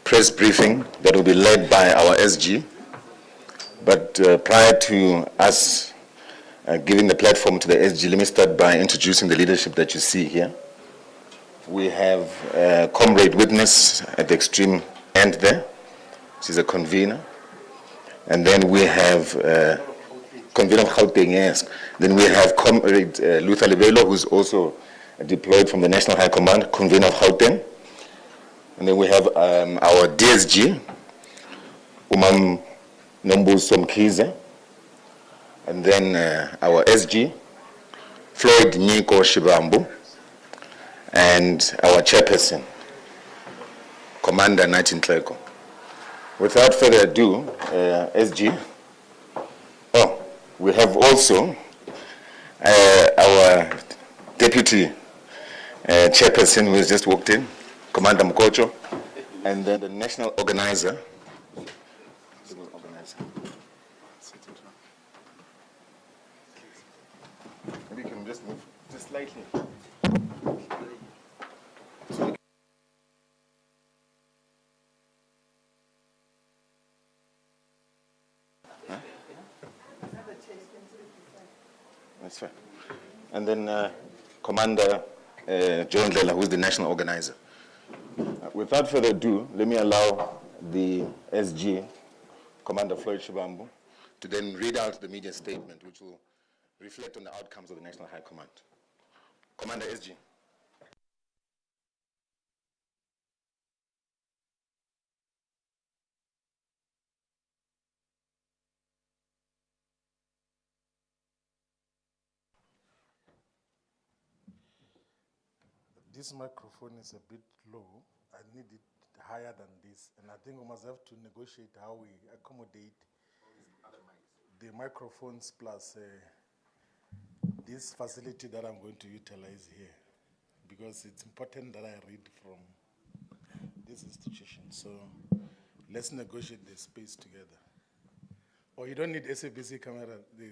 press briefing that will be led by our SG. But prior to us giving the platform to the SG, let me start by introducing the leadership that you see here. We have Comrade Witness at the extreme end there. She's a convener. And then we have convener of Gauteng, yes. Then we have Comrade Luther Lebelo, who's also deployed from the National High Command, convener of Gauteng. And then we have our DSG, Umam Nombuso Mkhize. And then our SG, Floyd Shivambu. And our chairperson, Commander Nathi Nhleko. Without further ado, SG, we have also our deputy chairperson who has just walked in, Commander Mkocho, and then the national organizer. Maybe you can just move just slightly. That's fine. And then Commander John Lela, who is the national organizer. Without further ado, let me allow the SG, Commander Floyd Shivambu, to then read out the media statement, which will reflect on the outcomes of the National High Command. Commander SG. This microphone is a bit low. I need it higher than this. And I think we must have to negotiate how we accommodate the microphones plus this facility that I'm going to utilize here. Because it's important that I read from this institution. So let's negotiate the space together. Oh, you don't need SABC camera, the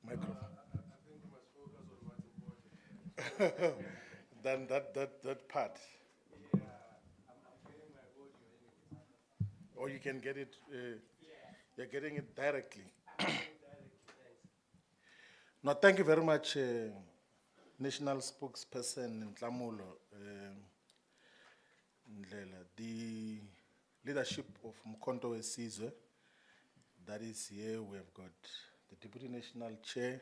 microphone. I think we must focus on what's important. Than that part. Yeah, I'm getting my audio anyway. Or you can get it, you're getting it directly. I'm getting it directly, thanks. No, thank you very much, National Spokesperson Ntlamulo Ndlela. The leadership of Umkhonto Wesizwe that is here. We have got the Deputy National Chair,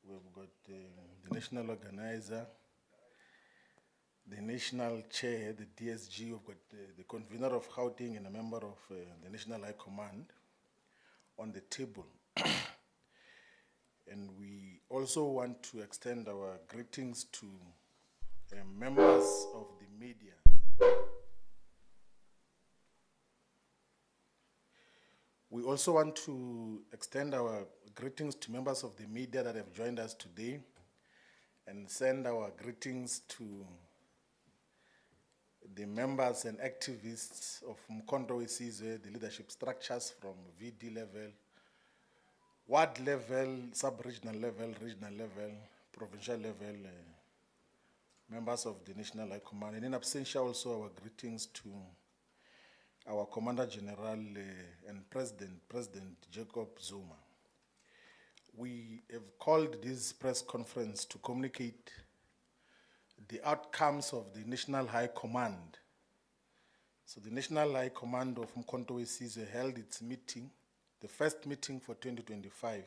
we have got the National Organizer, the National Chair, the DSG, we've got the convener of Gauteng and a member of the National High Command on the table. And we also want to extend our greetings to members of the media. We also want to extend our greetings to members of the media that have joined us today and send our greetings to the members and activists of Umkhonto Wesizwe, the leadership structures from VD level, ward level, sub-regional level, regional level, provincial level, members of the National High Command, and in absentia also our greetings to our Commander General and President Jacob Zuma. We have called this press conference to communicate the outcomes of the National High Command. So the National High Command of Umkhonto Wesizwe held its meeting, the first meeting for 2025,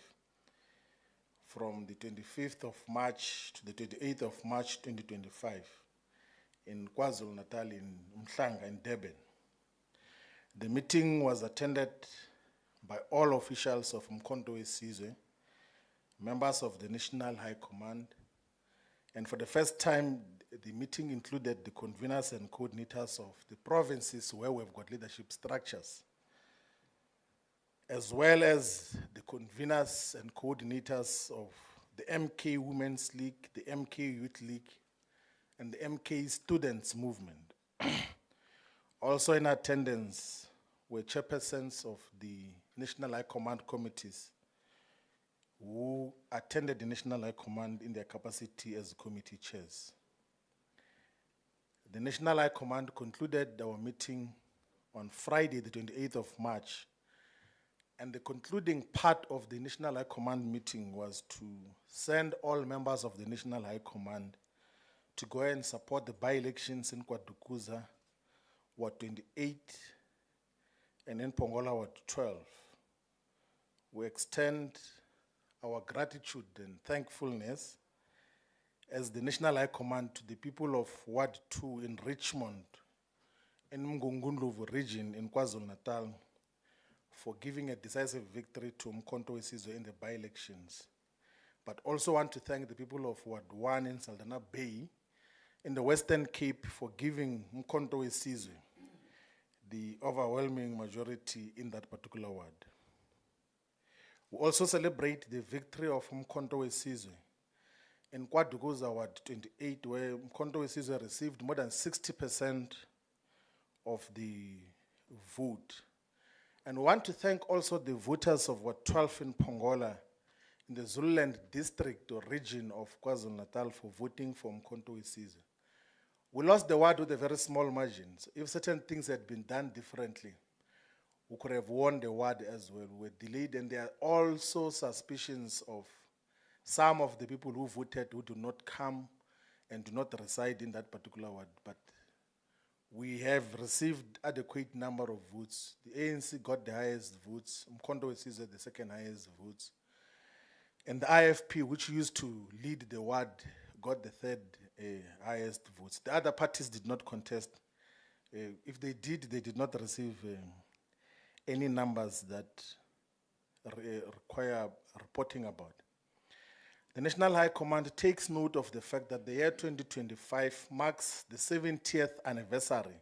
from the 25th of March to the 28th of March 2025 in KwaZulu-Natal, in Umhlanga, in Durban. The meeting was attended by all officials of Umkhonto Wesizwe, members of the National High Command, and for the first time, the meeting included the conveners and coordinators of the provinces where we've got leadership structures, as well as the conveners and coordinators of the MK Women's League, the MK Youth League, and the MK Students Movement. Also in attendance were chairpersons of the National High Command committees who attended the National High Command in their capacity as committee chairs. The National High Command concluded our meeting on Friday, the 28th of March. And the concluding part of the National High Command meeting was to send all members of the National High Command to go and support the by-elections in Kwadukuza, Ward 28, and in Pongola, Ward 12. We extend our gratitude and thankfulness as the National High Command to the people of Ward 2 in Richmond, in Mngungundlovu region in KwaZulu-Natal, for giving a decisive victory to Umkhonto Wesizwe in the by-elections. But also want to thank the people of Ward 1 in Saldanha Bay in the Western Cape for giving Umkhonto Wesizwe the overwhelming majority in that particular ward. We also celebrate the victory of Umkhonto Wesizwe in Kwadukuza Ward 28, where Umkhonto Wesizwe received more than 60% of the vote. And we want to thank also the voters of Ward 12 in Pongola, in the Zululand district or region of KwaZulu-Natal, for voting for Umkhonto Wesizwe. We lost the ward with a very small margin. So if certain things had been done differently, we could have won the ward as well. We were delayed, and there are also suspicions of some of the people who voted who do not come and do not reside in that particular ward. But we have received adequate number of votes. The ANC got the highest votes. Umkhonto Wesizwe the second highest votes. And the IFP, which used to lead the ward, got the third highest votes. The other parties did not contest. If they did not receive any numbers that require reporting about. The National High Command takes note of the fact that the year 2025 marks the 70th anniversary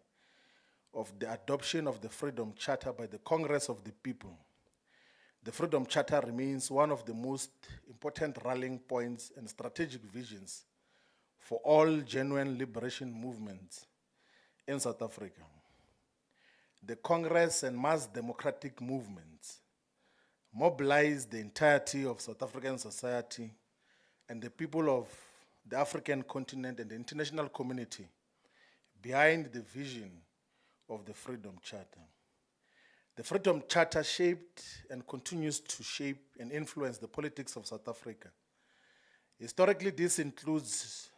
of the adoption of the Freedom Charter by the Congress of the People. The Freedom Charter remains one of the most important rallying points and strategic visions for all genuine liberation movements in South Africa. The Congress and mass democratic movements mobilize the entirety of South African society and the people of the African continent and the international community behind the vision of the Freedom Charter. The Freedom Charter shaped and continues to shape and influence the politics of South Africa. Historically, this includes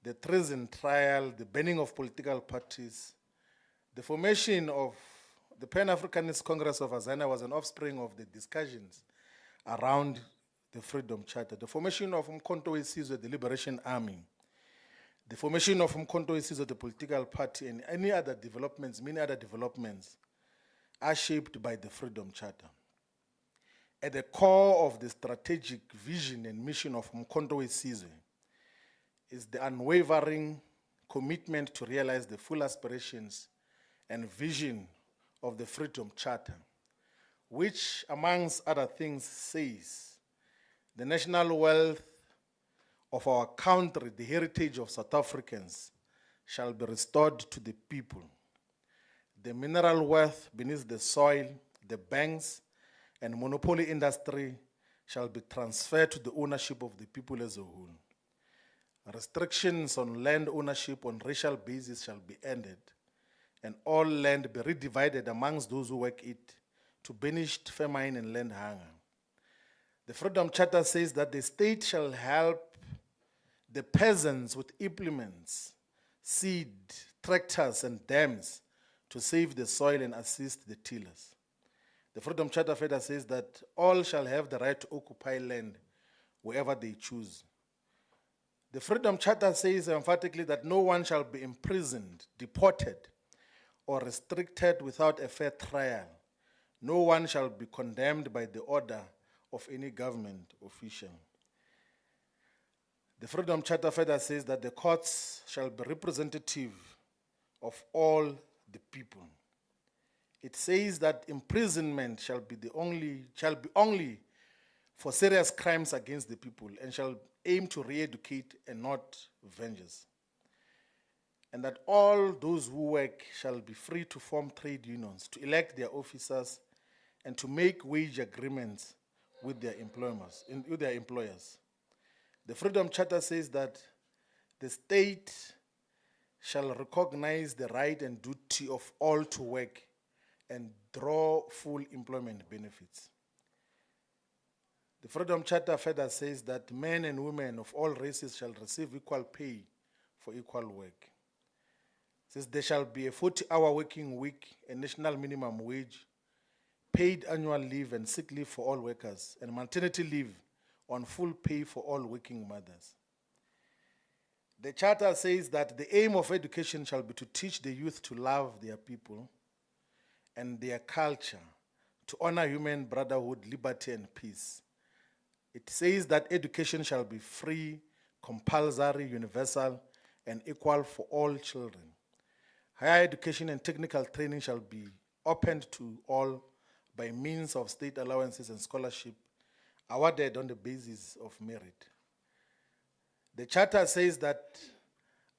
the treason trial, the banning of political parties. The formation of the Pan-Africanist Congress of Azania was an offspring of the discussions around the Freedom Charter. The formation of Umkhonto Wesizwe, the Liberation Army, the formation of Umkhonto Wesizwe, the political party, and any other developments, many other developments, are shaped by the Freedom Charter. At the core of the strategic vision and mission of Umkhonto Wesizwe is the unwavering commitment to realize the full aspirations and vision of the Freedom Charter, which, amongst other things, says the national wealth of our country, the heritage of South Africans, shall be restored to the people. The mineral wealth beneath the soil, the banks, and monopoly industry shall be transferred to the ownership of the people as a whole. Restrictions on land ownership on racial basis shall be ended, and all land be redivided amongst those who work it to banish famine and land hunger. The Freedom Charter says that the state shall help the peasants with implements, seed, tractors, and dams to save the soil and assist the tillers. The Freedom Charter further says that all shall have the right to occupy land wherever they choose. The Freedom Charter says emphatically that no one shall be imprisoned, deported, or restricted without a fair trial. No one shall be condemned by the order of any government official. The Freedom Charter further says that the courts shall be representative of all the people. It says that imprisonment shall be only for serious crimes against the people and shall aim to re-educate and not vengeance. And that all those who work shall be free to form trade unions, to elect their officers, and to make wage agreements with their employers. The Freedom Charter says that the state shall recognize the right and duty of all to work and draw full employment benefits. The Freedom Charter further says that men and women of all races shall receive equal pay for equal work. It says there shall be a 40-hour working week, a national minimum wage, paid annual leave and sick leave for all workers, and maternity leave on full pay for all working mothers. The Charter says that the aim of education shall be to teach the youth to love their people and their culture, to honor human brotherhood, liberty, and peace. It says that education shall be free, compulsory, universal, and equal for all children. Higher education and technical training shall be opened to all by means of state allowances and scholarship awarded on the basis of merit. The Charter says that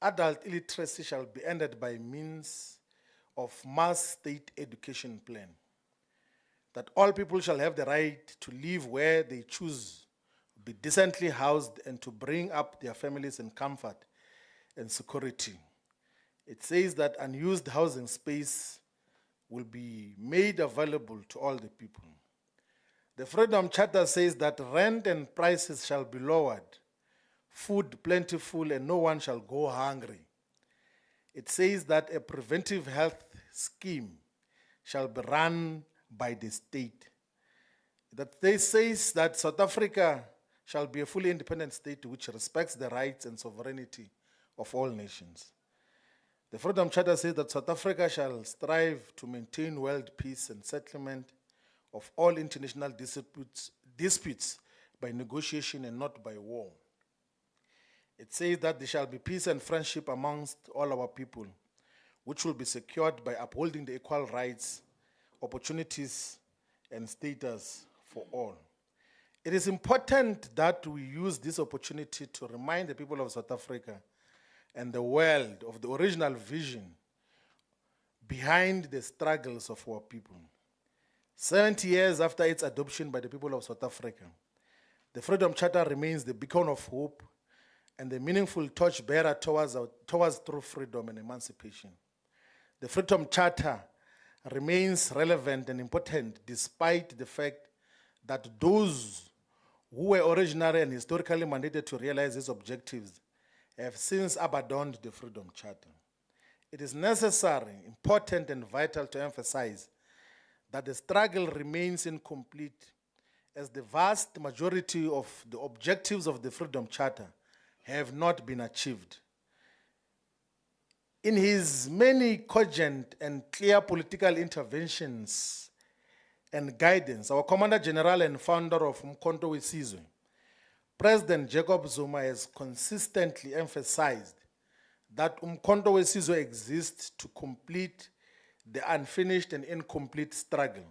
adult illiteracy shall be ended by means of mass state education plan, that all people shall have the right to live where they choose, be decently housed, and to bring up their families in comfort and security. It says that unused housing space will be made available to all the people. The Freedom Charter says that rent and prices shall be lowered, food plentiful, and no one shall go hungry. It says that a preventive health scheme shall be run by the state. That they says that South Africa shall be a fully independent state which respects the rights and sovereignty of all nations. The Freedom Charter says that South Africa shall strive to maintain world peace and settlement of all international disputes by negotiation and not by war. It says that there shall be peace and friendship amongst all our people, which will be secured by upholding the equal rights, opportunities, and status for all. It is important that we use this opportunity to remind the people of South Africa and the world of the original vision behind the struggles of our people. 70 years after its adoption by the people of South Africa, the Freedom Charter remains the beacon of hope and the meaningful torchbearer towards true freedom and emancipation. The Freedom Charter remains relevant and important despite the fact that those who were originally and historically mandated to realize these objectives have since abandoned the Freedom Charter. It is necessary, important, and vital to emphasize that the struggle remains incomplete as the vast majority of the objectives of the Freedom Charter have not been achieved. In his many cogent and clear political interventions and guidance, our Commander General and founder of Umkhonto Wesizwe, President Jacob Zuma, has consistently emphasized that Umkhonto Wesizwe exists to complete the unfinished and incomplete struggle,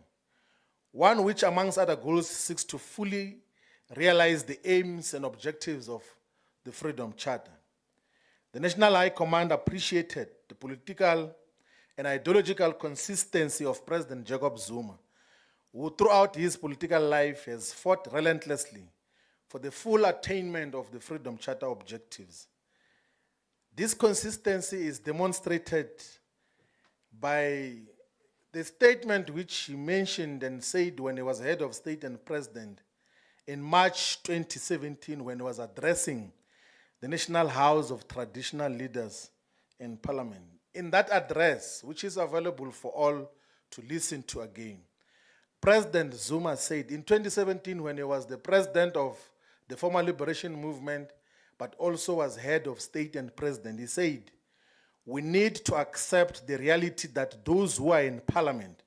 one which amongst other goals seeks to fully realize the aims and objectives of the Freedom Charter. The National High Command appreciated the political and ideological consistency of President Jacob Zuma, who throughout his political life has fought relentlessly for the full attainment of the Freedom Charter objectives. This consistency is demonstrated by the statement which he mentioned and said when he was head of state and president in March 2017 when he was addressing the National House of Traditional Leaders in Parliament. In that address, which is available for all to listen to again, President Zuma said in 2017 when he was the president of the former liberation movement, but also was head of state and president, he said, we need to accept the reality that those who are in parliament,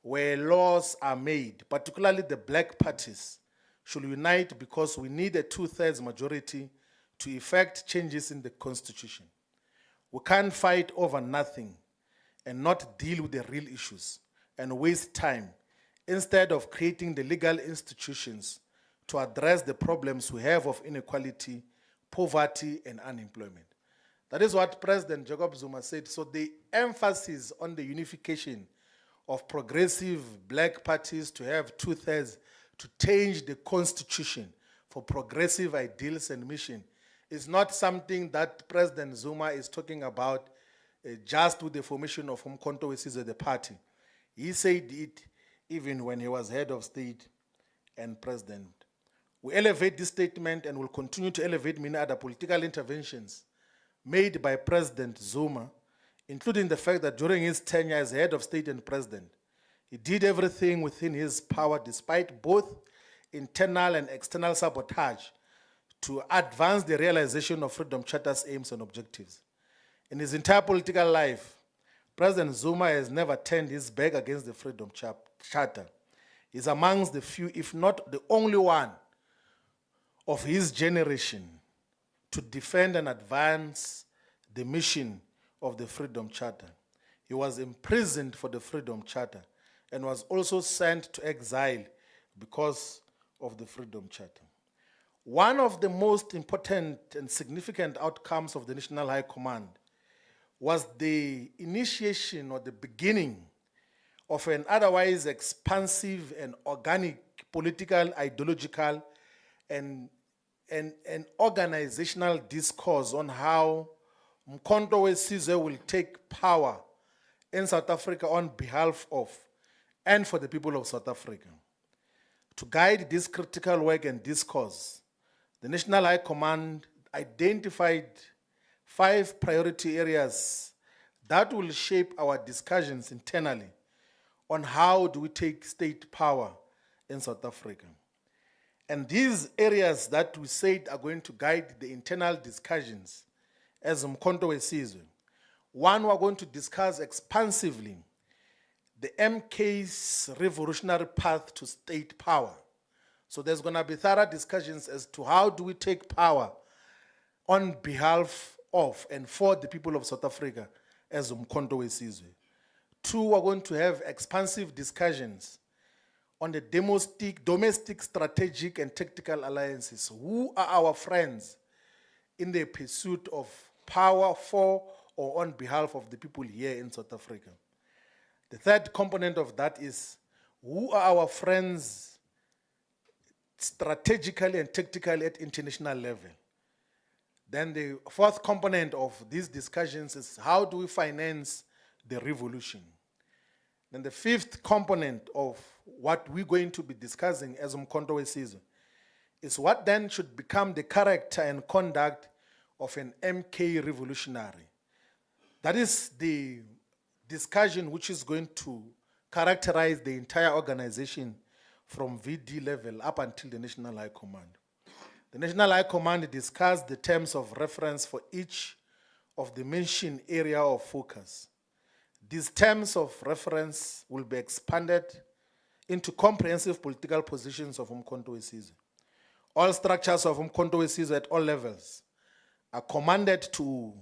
where laws are made, particularly the black parties, should unite because we need a 2/3 majority to effect changes in the constitution. We can't fight over nothing and not deal with the real issues and waste time instead of creating the legal institutions to address the problems we have of inequality, poverty, and unemployment. That is what President Jacob Zuma said. So the emphasis on the unification of progressive black parties to have 2/3 to change the constitution for progressive ideals and mission is not something that President Zuma is talking about just with the formation of Umkhonto Wesizwe the party. He said it even when he was head of state and president. We elevate this statement and will continue to elevate many other political interventions made by President Zuma, including the fact that during his tenure as head of state and president, he did everything within his power despite both internal and external sabotage to advance the realization of Freedom Charter's aims and objectives. In his entire political life, President Zuma has never turned his back against the Freedom Charter. He's amongst the few, if not the only one, of his generation to defend and advance the mission of the Freedom Charter. He was imprisoned for the Freedom Charter and was also sent to exile because of the Freedom Charter. One of the most important and significant outcomes of the National High Command was the initiation or the beginning of an otherwise expansive and organic political, ideological, and organizational discourse on how Umkhonto Wesizwe will take power in South Africa on behalf of and for the people of South Africa. To guide this critical work and discourse, the National High Command identified 5 priority areas that will shape our discussions internally on how do we take state power in South Africa. And these areas that we said are going to guide the internal discussions as Umkhonto Wesizwe. One, we're going to discuss expansively the MK's revolutionary path to state power. So there's going to be thorough discussions as to how do we take power on behalf of and for the people of South Africa as Umkhonto Wesizwe. 2, we're going to have expansive discussions on the domestic, strategic, and tactical alliances. Who are our friends in the pursuit of power for or on behalf of the people here in South Africa? The third component of that is who are our friends strategically and tactically at international level? Then the fourth component of these discussions is how do we finance the revolution? Then the fifth component of what we're going to be discussing as Umkhonto Wesizwe is what then should become the character and conduct of an MK revolutionary. That is the discussion which is going to characterize the entire organization from VD level up until the National High Command. The National High Command discussed the terms of reference for each of the mentioned area of focus. These terms of reference will be expanded into comprehensive political positions of Umkhonto Wesizwe. All structures of Umkhonto Wesizwe at all levels are commanded to,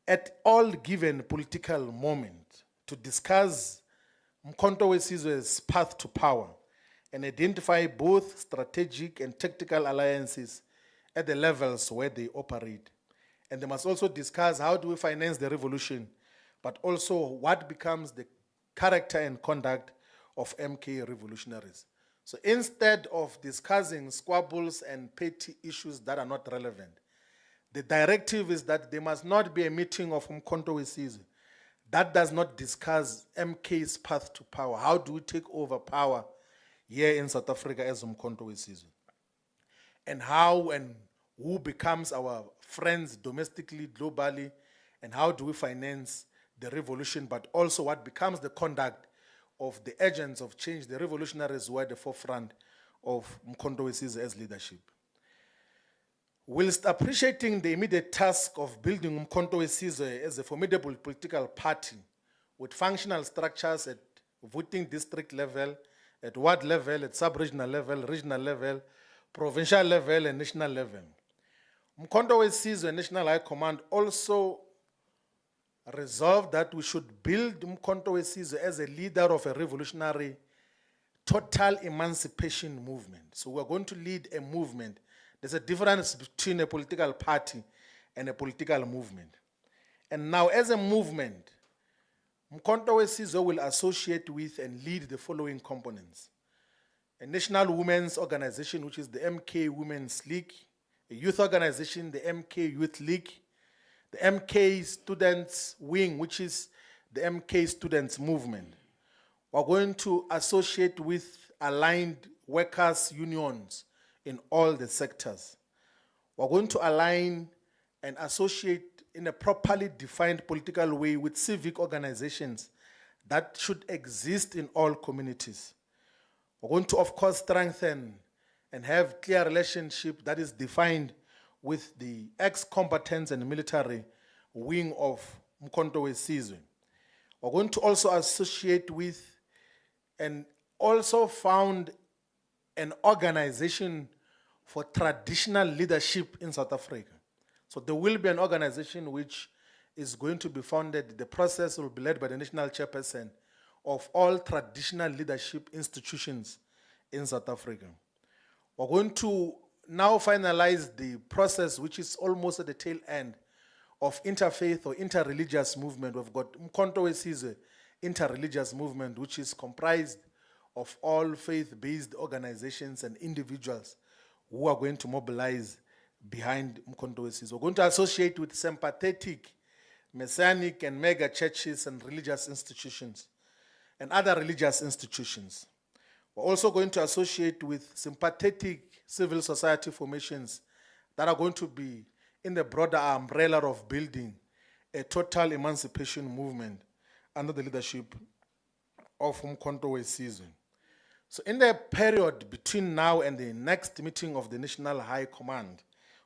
at all given political moment, to discuss Umkhonto Wesizwe's path to power and identify both strategic and tactical alliances at the levels where they operate. And they must also discuss how do we finance the revolution, but also what becomes the character and conduct of MK revolutionaries. So instead of discussing squabbles and petty issues that are not relevant, the directive is that there must not be a meeting of Umkhonto Wesizwe that does not discuss MK's path to power. How do we take over power here in South Africa as Umkhonto Wesizwe? And how and who becomes our friends domestically, globally, and how do we finance the revolution, but also what becomes the conduct of the agents of change, the revolutionaries who are at the forefront of Umkhonto Wesizwe as leadership. Whilst appreciating the immediate task of building Umkhonto Wesizwe as a formidable political party with functional structures at voting district level, at ward level, at sub-regional level, regional level, provincial level, and national level, Umkhonto Wesizwe National High Command also resolved that we should build Umkhonto Wesizwe as a leader of a revolutionary total emancipation movement. So we're going to lead a movement. There's a difference between a political party and a political movement. And now as a movement, Umkhonto Wesizwe will associate with and lead the following components: a national women's organization, which is the MK Women's League, a youth organization, the MK Youth League, the MK Students Wing, which is the MK Students Movement. We're going to associate with aligned workers' unions in all the sectors. We're going to align and associate in a properly defined political way with civic organizations that should exist in all communities. We're going to, of course, strengthen and have clear relationship that is defined with the ex-combatants and military wing of Umkhonto Wesizwe. We're going to also associate with and also found an organization for traditional leadership in South Africa. So there will be an organization which is going to be founded. The process will be led by the national chairperson of all traditional leadership institutions in South Africa. We're going to now finalize the process, which is almost at the tail end of interfaith or interreligious movement. We've got Umkhonto Wesizwe interreligious movement, which is comprised of all faith-based organizations and individuals who are going to mobilize behind Umkhonto Wesizwe. We're going to associate with sympathetic, messianic and mega churches and religious institutions and other religious institutions. We're also going to associate with sympathetic civil society formations that are going to be in the broader umbrella of building a total emancipation movement under the leadership of Umkhonto Wesizwe. So in the period between now and the next meeting of the National High Command,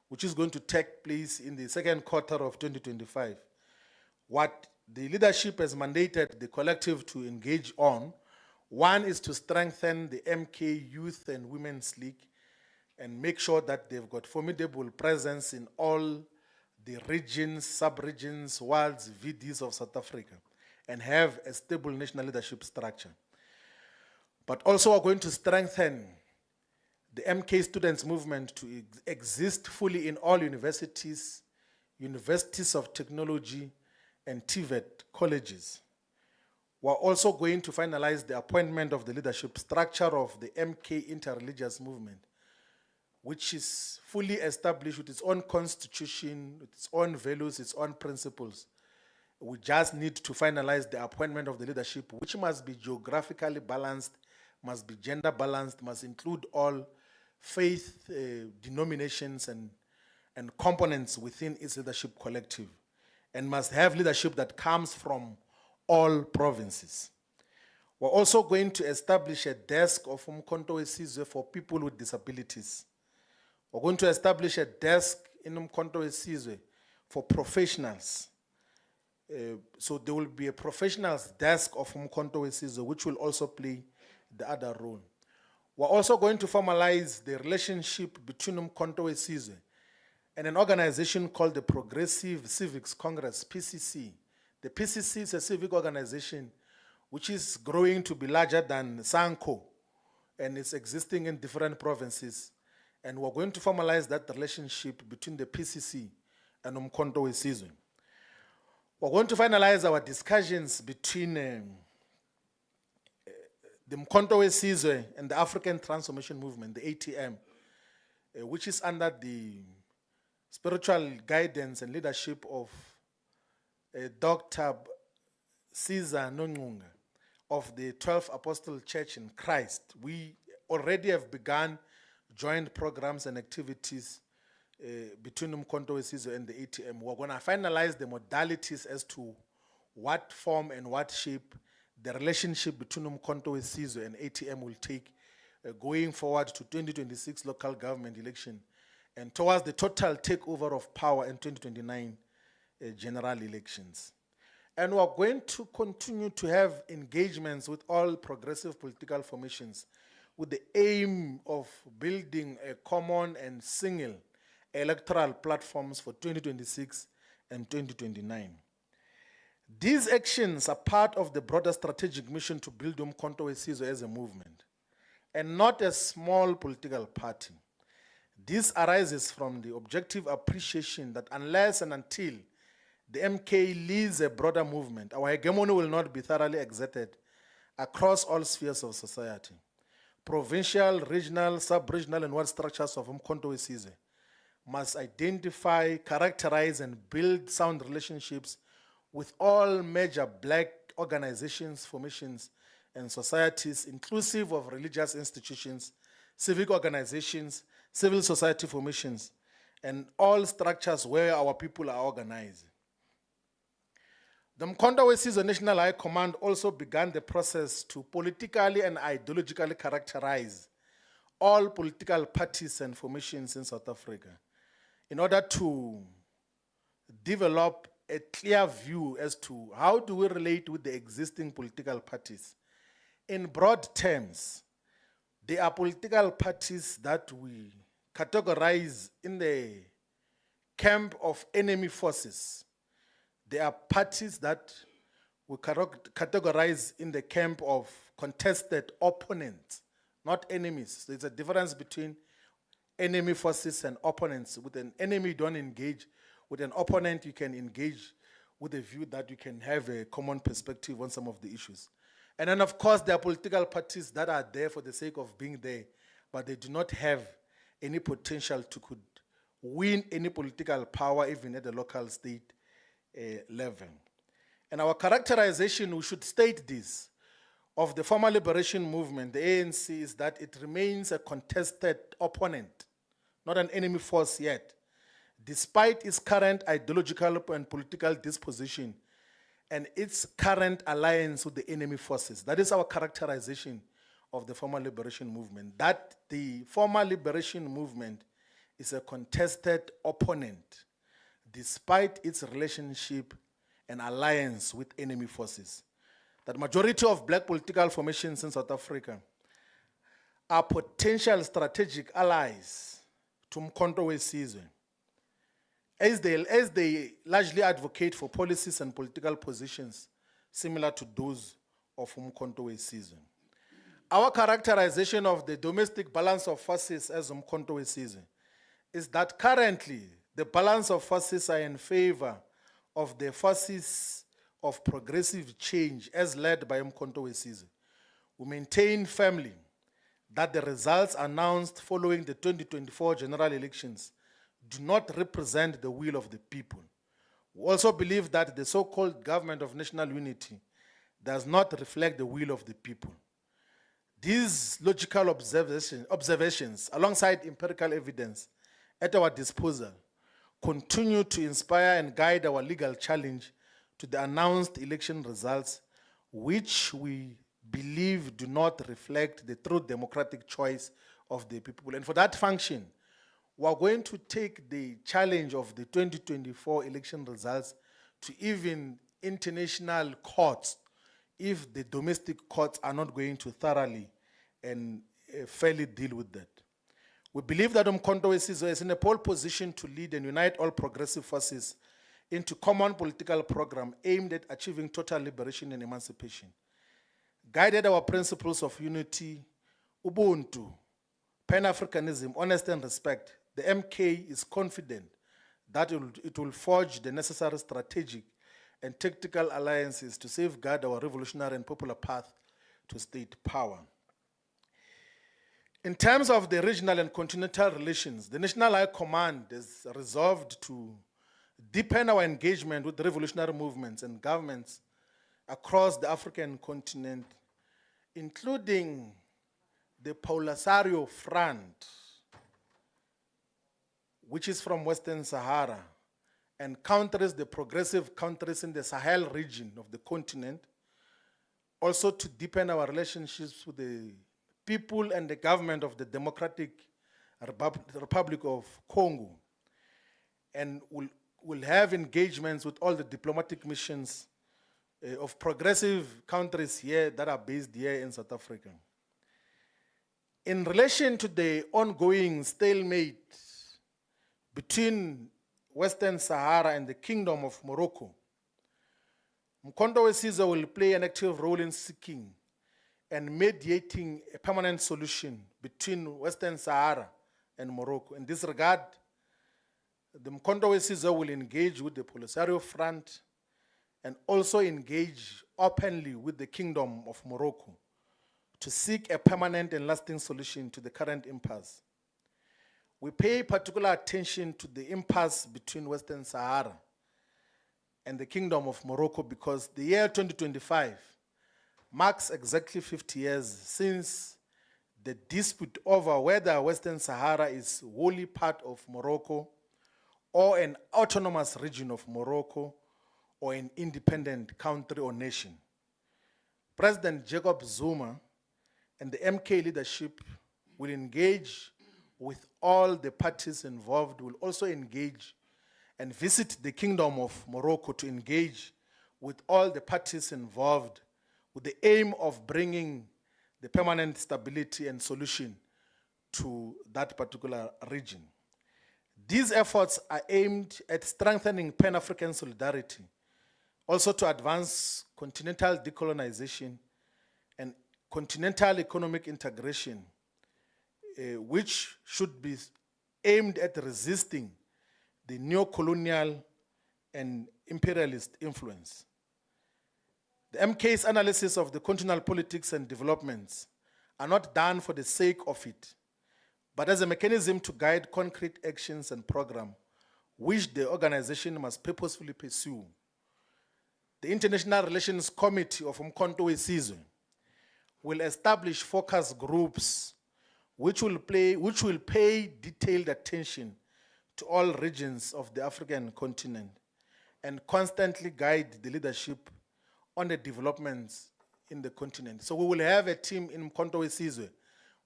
which is going to take place in the second quarter of 2025, what the leadership has mandated the collective to engage on, one is to strengthen the MK Youth and Women's League and make sure that they've got formidable presence in all the regions, sub-regions, wards, VDs of South Africa, and have a stable national leadership structure. But also we're going to strengthen the MK Students Movement to exist fully in all universities, universities of technology, and TVET colleges. We're also going to finalize the appointment of the leadership structure of the MK Interreligious Movement, which is fully established with its own constitution, with its own values, its own principles. We just need to finalize the appointment of the leadership, which must be geographically balanced, must be gender balanced, must include all faith denominations and components within its leadership collective, and must have leadership that comes from all provinces. We're also going to establish a desk of Umkhonto Wesizwe for people with disabilities. We're going to establish a desk in Umkhonto Wesizwe for professionals. So there will be a professionals desk of Umkhonto Wesizwe, which will also play the other role. We're also going to formalize the relationship between Umkhonto Wesizwe and an organization called the Progressive Civics Congress, PCC. The PCC is a civic organization which is growing to be larger than SANCO, and it's existing in different provinces. And we're going to formalize that relationship between the PCC and Umkhonto Wesizwe. We're going to finalize our discussions between the Umkhonto Wesizwe and the African Transformation Movement, the ATM, which is under the spiritual guidance and leadership of Dr. Caesar Nongunga of the 12th Apostle Church in Christ. We already have begun joint programs and activities between Umkhonto Wesizwe and the ATM. We're going to finalize the modalities as to what form and what shape the relationship between Umkhonto Wesizwe and ATM will take going forward to 2026 local government election and towards the total takeover of power in 2029 general elections. And we're going to continue to have engagements with all progressive political formations with the aim of building a common and single electoral platforms for 2026 and 2029. These actions are part of the broader strategic mission to build Umkhonto Wesizwe as a movement and not a small political party. This arises from the objective appreciation that unless and until the MK leads a broader movement, our hegemony will not be thoroughly exerted across all spheres of society. Provincial, regional, sub-regional, and ward structures of Umkhonto Wesizwe must identify, characterize, and build sound relationships with all major black organizations, formations, and societies, inclusive of religious institutions, civic organizations, civil society formations, and all structures where our people are organized. The Umkhonto Wesizwe National High Command also began the process to politically and ideologically characterize all political parties and formations in South Africa in order to develop a clear view as to how do we relate with the existing political parties. In broad terms, they are political parties that we categorize in the camp of enemy forces. They are parties that we categorize in the camp of contested opponents, not enemies. There's a difference between enemy forces and opponents. With an enemy, you don't engage. With an opponent, you can engage with a view that you can have a common perspective on some of the issues. And then, of course, there are political parties that are there for the sake of being there, but they do not have any potential to could win any political power, even at the local state level. And our characterization, we should state this, of the former liberation movement, the ANC, is that it remains a contested opponent, not an enemy force yet, despite its current ideological and political disposition and its current alliance with the enemy forces. That is our characterization of the former liberation movement, that the former liberation movement is a contested opponent despite its relationship and alliance with enemy forces. That majority of black political formations in South Africa are potential strategic allies to Umkhonto Wesizwe, as they largely advocate for policies and political positions similar to those of Umkhonto Wesizwe. Our characterization of the domestic balance of forces as Umkhonto Wesizwe is that currently the balance of forces are in favor of the forces of progressive change as led by Umkhonto Wesizwe. We maintain firmly that the results announced following the 2024 general elections do not represent the will of the people. We also believe that the so-called government of national unity does not reflect the will of the people. These logical observations, alongside empirical evidence at our disposal, continue to inspire and guide our legal challenge to the announced election results, which we believe do not reflect the true democratic choice of the people. And for that function, we are going to take the challenge of the 2024 election results to even international courts if the domestic courts are not going to thoroughly and fairly deal with that. We believe that Umkhonto Wesizwe is in a pole position to lead and unite all progressive forces into common political program aimed at achieving total liberation and emancipation. Guided our principles of unity, Ubuntu, Pan-Africanism, honesty and respect, the MK is confident that it will forge the necessary strategic and tactical alliances to safeguard our revolutionary and popular path to state power. In terms of the regional and continental relations, the National High Command is resolved to deepen our engagement with the revolutionary movements and governments across the African continent, including the Polisario Front, which is from Western Sahara, and countries, the progressive countries in the Sahel region of the continent, also to deepen our relationships with the people and the government of the Democratic Republic of Congo, and will have engagements with all the diplomatic missions of progressive countries here that are based here in South Africa. In relation to the ongoing stalemate between Western Sahara and the Kingdom of Morocco, Umkhonto Wesizwe will play an active role in seeking and mediating a permanent solution between Western Sahara and Morocco. In this regard, the Umkhonto Wesizwe will engage with the Polisario Front and also engage openly with the Kingdom of Morocco to seek a permanent and lasting solution to the current impasse. We pay particular attention to the impasse between Western Sahara and the Kingdom of Morocco because the year 2025 marks exactly 50 years since the dispute over whether Western Sahara is wholly part of Morocco or an autonomous region of Morocco or an independent country or nation. President Jacob Zuma and the MK leadership will engage with all the parties involved, will also engage and visit the Kingdom of Morocco to engage with all the parties involved with the aim of bringing the permanent stability and solution to that particular region. These efforts are aimed at strengthening Pan-African solidarity, also to advance continental decolonization and continental economic integration, which should be aimed at resisting the neo-colonial and imperialist influence. The MK's analysis of the continental politics and developments are not done for the sake of it, but as a mechanism to guide concrete actions and programs which the organization must purposefully pursue. The International Relations Committee of Umkhonto Wesizwe will establish focus groups which will pay detailed attention to all regions of the African continent and constantly guide the leadership on the developments in the continent. So we will have a team in Umkhonto Wesizwe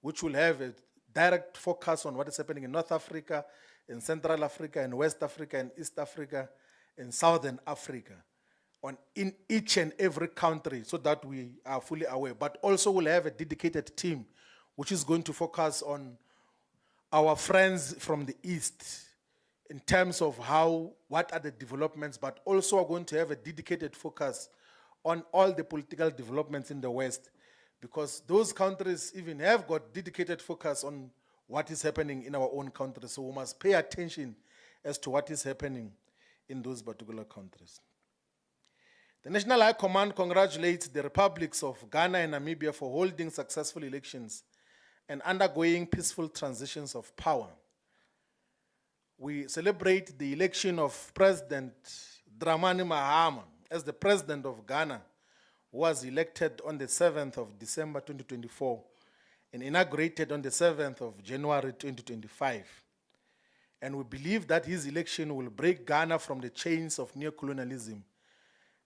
which will have a direct focus on what is happening in North Africa, in Central Africa, in West Africa, in East Africa, in Southern Africa, in each and every country so that we are fully aware. But also we'll have a dedicated team which is going to focus on our friends from the East in terms of what are the developments, but also are going to have a dedicated focus on all the political developments in the West, because those countries even have got dedicated focus on what is happening in our own country. So we must pay attention as to what is happening in those particular countries. The National High Command congratulates the republics of Ghana and Namibia for holding successful elections and undergoing peaceful transitions of power. We celebrate the election of President Dramani Mahama as the President of Ghana, who was elected on the 7th of December 2024 and inaugurated on the 7th of January 2025. And we believe that his election will break Ghana from the chains of neocolonialism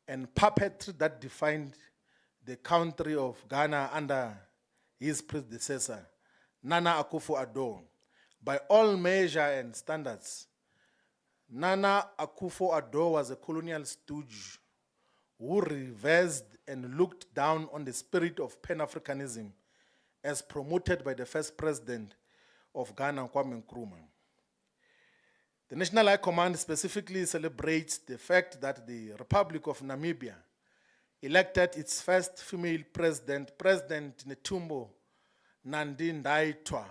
and puppetry that defined the country of Ghana under his predecessor, Nana Akufo-Addo. By all measure and standards, Nana Akufo-Addo was a colonial stooge who reversed and looked down on the spirit of Pan-Africanism as promoted by the first president of Ghana, Kwame Nkrumah. The National High Command specifically celebrates the fact that the Republic of Namibia elected its first female president, President Netumbo Nandi Ndaitwah,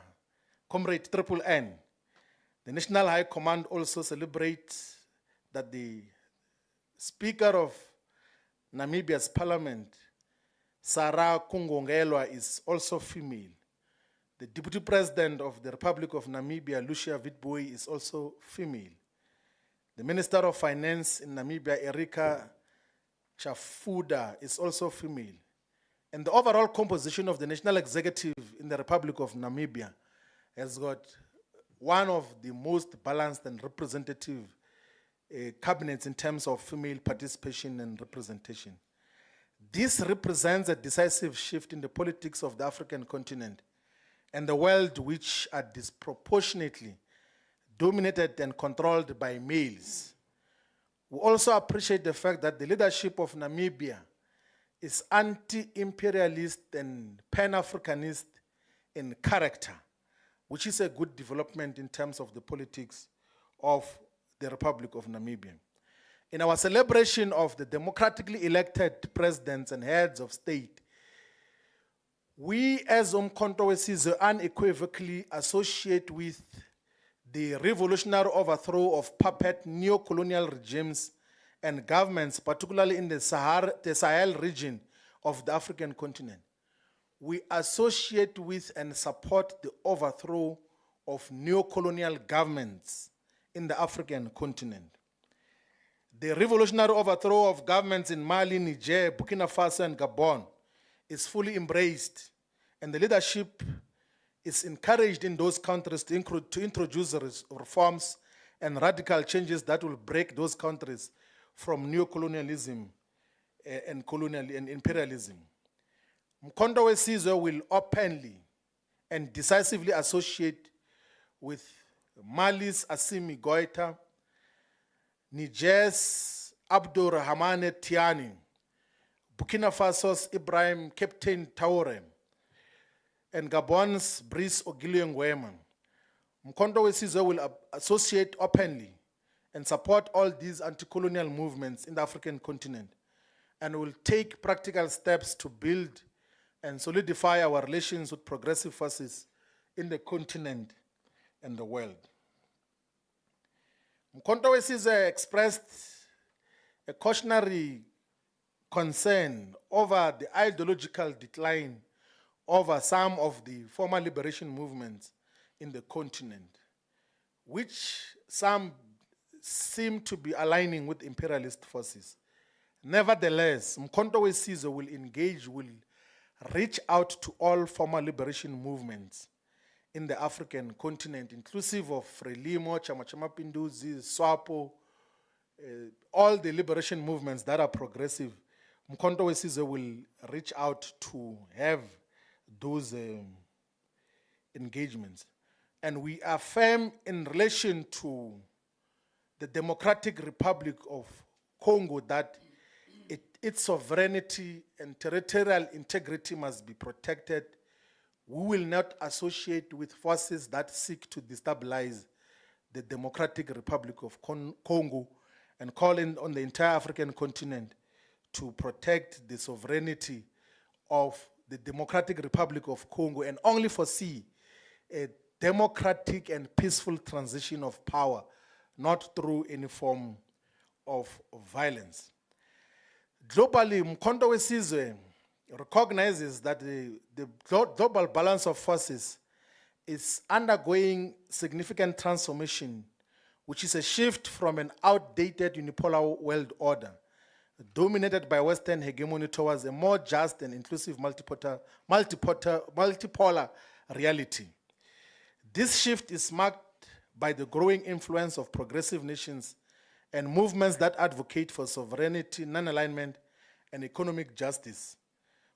Comrade Triple N. The National High Command also celebrates that the Speaker of Namibia's parliament, Sarah Kungongelwa, is also female. The Deputy President of the Republic of Namibia, Lucia Witbooi, is also female. The Minister of Finance in Namibia, Erika Chafuda, is also female. And the overall composition of the National Executive in the Republic of Namibia has got one of the most balanced and representative cabinets in terms of female participation and representation. This represents a decisive shift in the politics of the African continent and the world, which are disproportionately dominated and controlled by males. We also appreciate the fact that the leadership of Namibia is anti-imperialist and pan-Africanist in character, which is a good development in terms of the politics of the Republic of Namibia. In our celebration of the democratically elected presidents and heads of state, we as Umkhonto Wesizwe unequivocally associate with the revolutionary overthrow of puppet neo-colonial regimes and governments, particularly in the Sahel region of the African continent. We associate with and support the overthrow of neo-colonial governments in the African continent. The revolutionary overthrow of governments in Mali, Niger, Burkina Faso, and Gabon is fully embraced, and the leadership is encouraged in those countries to introduce reforms and radical changes that will break those countries from neo-colonialism and imperialism. Umkhonto Wesizwe will openly and decisively associate with Mali's Assimi Goïta, Niger's Abdourahmane Tiani, Burkina Faso's Ibrahim Captain Traoré, and Gabon's Brice Oligui Nguema. Umkhonto Wesizwe will associate openly and support all these anti-colonial movements in the African continent, and will take practical steps to build and solidify our relations with progressive forces in the continent and the world. Umkhonto Wesizwe expressed a cautionary concern over the ideological decline over some of the former liberation movements in the continent, which some seem to be aligning with imperialist forces. Nevertheless, Umkhonto Wesizwe will reach out to all former liberation movements in the African continent, inclusive of Frelimo, Chama Cha Mapinduzi, SWAPO, all the liberation movements that are progressive. Umkhonto Wesizwe will reach out to have those engagements. And we affirm in relation to the Democratic Republic of Congo that its sovereignty and territorial integrity must be protected. We will not associate with forces that seek to destabilize the Democratic Republic of Congo, and call on the entire African continent to protect the sovereignty of the Democratic Republic of Congo, and only foresee a democratic and peaceful transition of power, not through any form of violence. Globally, Umkhonto Wesizwe recognizes that the global balance of forces is undergoing significant transformation, which is a shift from an outdated unipolar world order dominated by Western hegemony towards a more just and inclusive multipolar reality. This shift is marked by the growing influence of progressive nations and movements that advocate for sovereignty, non-alignment, and economic justice,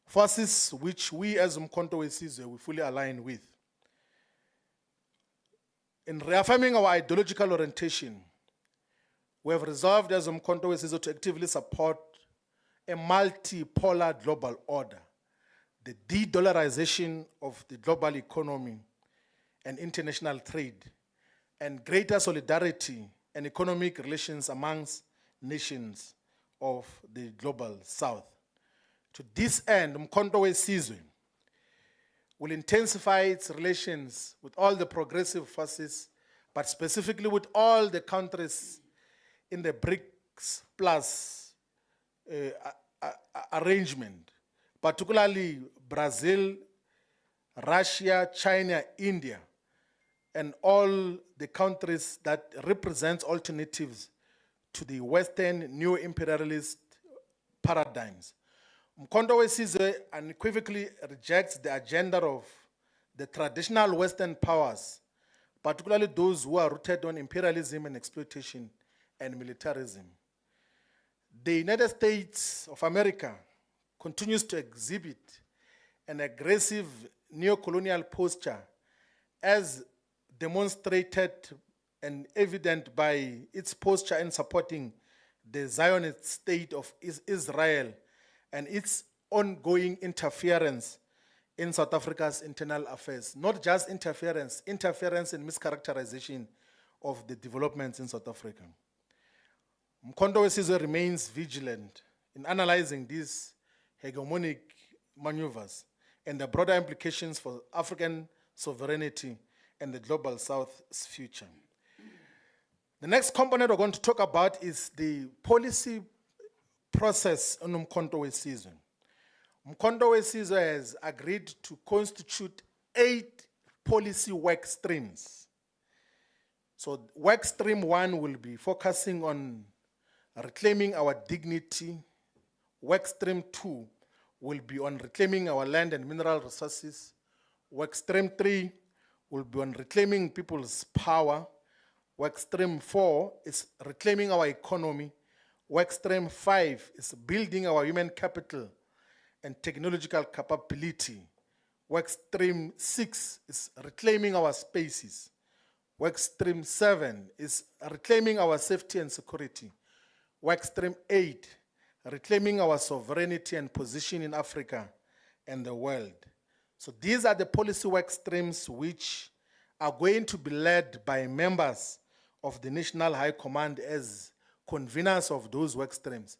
forces which we as Umkhonto Wesizwe we fully align with. In reaffirming our ideological orientation, we have resolved as Umkhonto Wesizwe to actively support a multipolar global order, the de-dollarization of the global economy and international trade, and greater solidarity and economic relations amongst nations of the global south. To this end, Umkhonto Wesizwe will intensify its relations with all the progressive forces, but specifically with all the countries in the BRICS Plus arrangement, particularly Brazil, Russia, China, India, and all the countries that represent alternatives to the Western neo-imperialist paradigms. Umkhonto Wesizwe unequivocally rejects the agenda of the traditional Western powers, particularly those who are rooted on imperialism and exploitation and militarism. The United States of America continues to exhibit an aggressive neo-colonial posture, as demonstrated and evident by its posture in supporting the Zionist state of Israel and its ongoing interference in South Africa's internal affairs. Not just interference and mischaracterization of the developments in South Africa. Umkhonto Wesizwe remains vigilant in analyzing these hegemonic maneuvers and the broader implications for African sovereignty and the global South's future. The next component we're going to talk about is the policy process on Umkhonto Wesizwe. Umkhonto Wesizwe has agreed to constitute 8 policy work streams. So work stream 1 will be focusing on reclaiming our dignity. Work stream 2 will be on reclaiming our land and mineral resources. Work stream 3 will be on reclaiming people's power. Work stream 4 is reclaiming our economy. Work stream 5 is building our human capital and technological capability. Work stream 6 is reclaiming our spaces. Work stream 7 is reclaiming our safety and security. Work stream 8, reclaiming our sovereignty and position in Africa and the world. So these are the policy work streams which are going to be led by members of the National High Command as conveners of those work streams.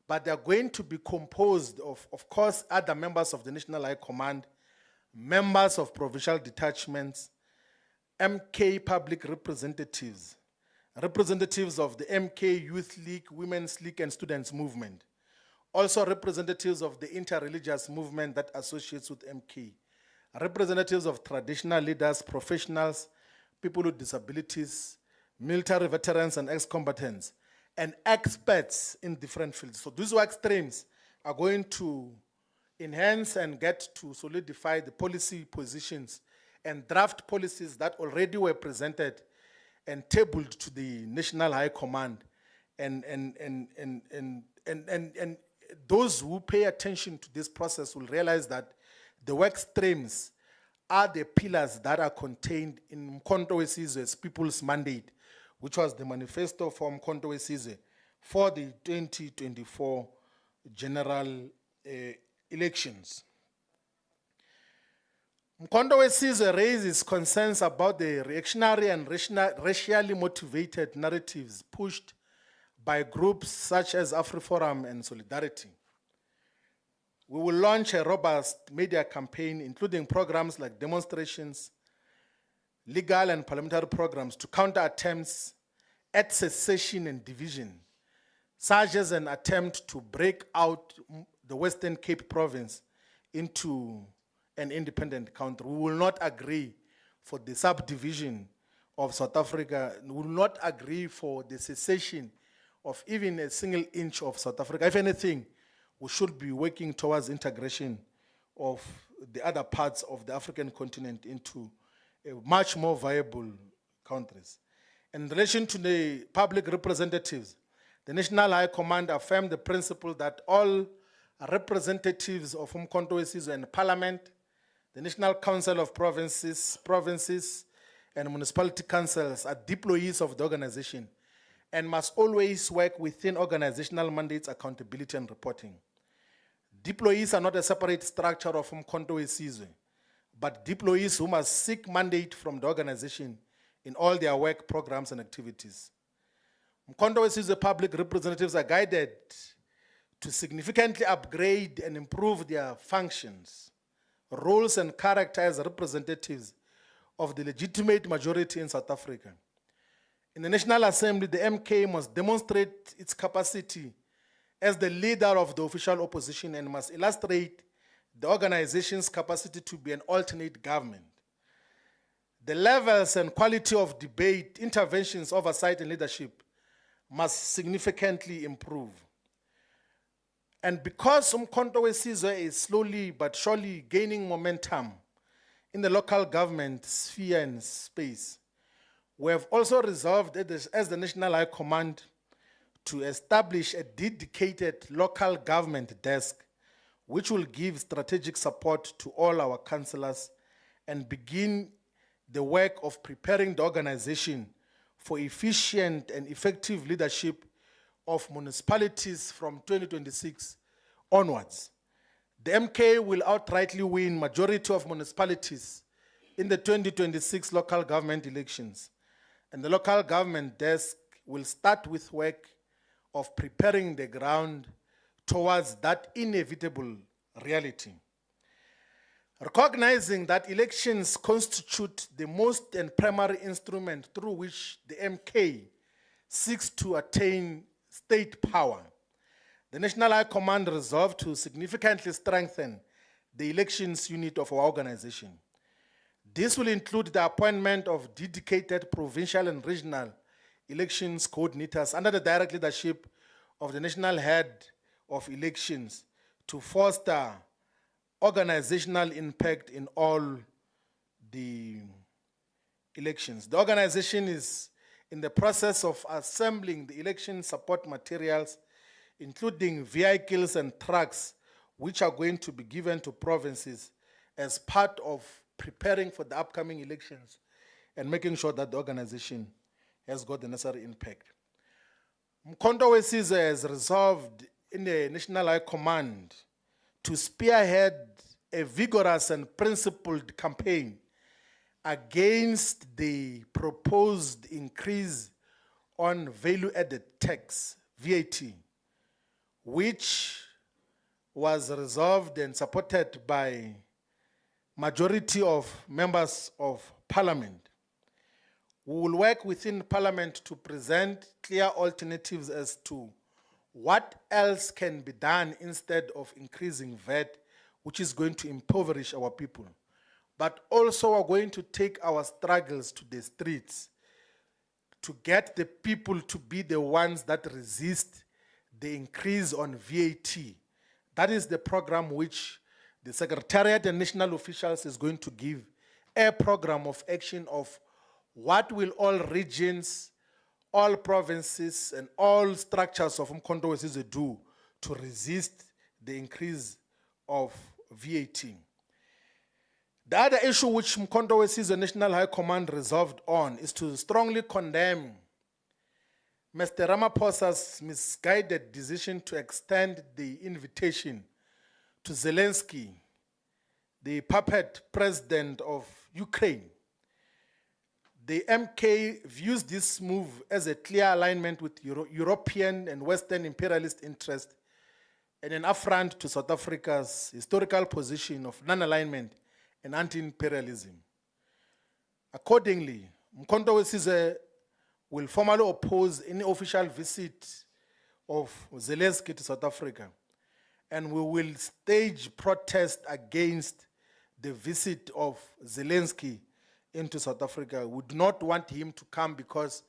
But they're going to be composed of course, other members of the National High Command, members of provincial detachments, MK public representatives, representatives of the MK Youth League, Women's League, and Students Movement. Also representatives of the interreligious movement that associates with MK. Representatives of traditional leaders, professionals, people with disabilities, military veterans and ex-combatants, and experts in different fields. So these work streams are going to enhance and get to solidify the policy positions and draft policies that already were presented and tabled to the National High Command. And those who pay attention to this process will realize that the work streams are the pillars that are contained in Umkhonto Wesizwe's People's Mandate, which was the manifesto for Umkhonto Wesizwe for the 2024 general elections. Umkhonto Wesizwe raises concerns about the reactionary and racially motivated narratives pushed by groups such as AfriForum and Solidarity. We will launch a robust media campaign, including programs like demonstrations, legal and parliamentary programs to counter attempts at secession and division, such as an attempt to break out the Western Cape province into an independent country. We will not agree for the subdivision of South Africa. We will not agree for the secession of even a single inch of South Africa. If anything, we should be working towards integration of the other parts of the African continent into a much more viable countries. In relation to the public representatives, the National High Command affirmed the principle that all representatives of Umkhonto Wesizwe in Parliament, the National Council of Provinces, and municipality councils are deployees of the organization and must always work within organizational mandates, accountability, and reporting. Deployees are not a separate structure of Umkhonto Wesizwe, but deployees who must seek mandate from the organization in all their work programs and activities. Umkhonto Wesizwe public representatives are guided to significantly upgrade and improve their functions, roles, and character as representatives of the legitimate majority in South Africa. In the National Assembly, the MK must demonstrate its capacity as the leader of the official opposition and must illustrate the organization's capacity to be an alternate government. The levels and quality of debate, interventions, oversight, and leadership must significantly improve. And because Umkhonto Wesizwe is slowly but surely gaining momentum in the local government sphere and space, we have also resolved as the National High Command to establish a dedicated local government desk which will give strategic support to all our councillors and begin the work of preparing the organization for efficient and effective leadership of municipalities from 2026 onwards. The MK will outrightly win majority of municipalities in the 2026 local government elections, and the local government desk will start with work of preparing the ground towards that inevitable reality. Recognizing that elections constitute the most and primary instrument through which the MK seeks to attain state power, the National High Command resolved to significantly strengthen the elections unit of our organization. This will include the appointment of dedicated provincial and regional elections coordinators under the direct leadership of the national head of elections to foster organizational impact in all the elections. The organization is in the process of assembling the election support materials, including vehicles and trucks, which are going to be given to provinces as part of preparing for the upcoming elections and making sure that the organization has got the necessary impact. Umkhonto Wesizwe has resolved in the National High Command to spearhead a vigorous and principled campaign against the proposed increase on value-added tax, VAT, which was resolved and supported by majority of members of parliament. We will work within parliament to present clear alternatives as to what else can be done instead of increasing VAT, which is going to impoverish our people. But also we're going to take our struggles to the streets to get the people to be the ones that resist the increase on VAT. That is the program which the Secretariat and national officials is going to give a program of action of what will all regions, all provinces, and all structures of Umkhonto Wesizwe do to resist the increase of VAT. The other issue which Umkhonto Wesizwe National High Command resolved on is to strongly condemn Mr. Ramaphosa's misguided decision to extend the invitation to Zelensky, the puppet president of Ukraine. The MK views this move as a clear alignment with European and Western imperialist interests and an affront to South Africa's historical position of non-alignment and anti-imperialism. Accordingly, Umkhonto Wesizwe will formally oppose any official visit of Zelensky to South Africa, and we will stage protest against the visit of Zelensky into South Africa. We do not want him to come because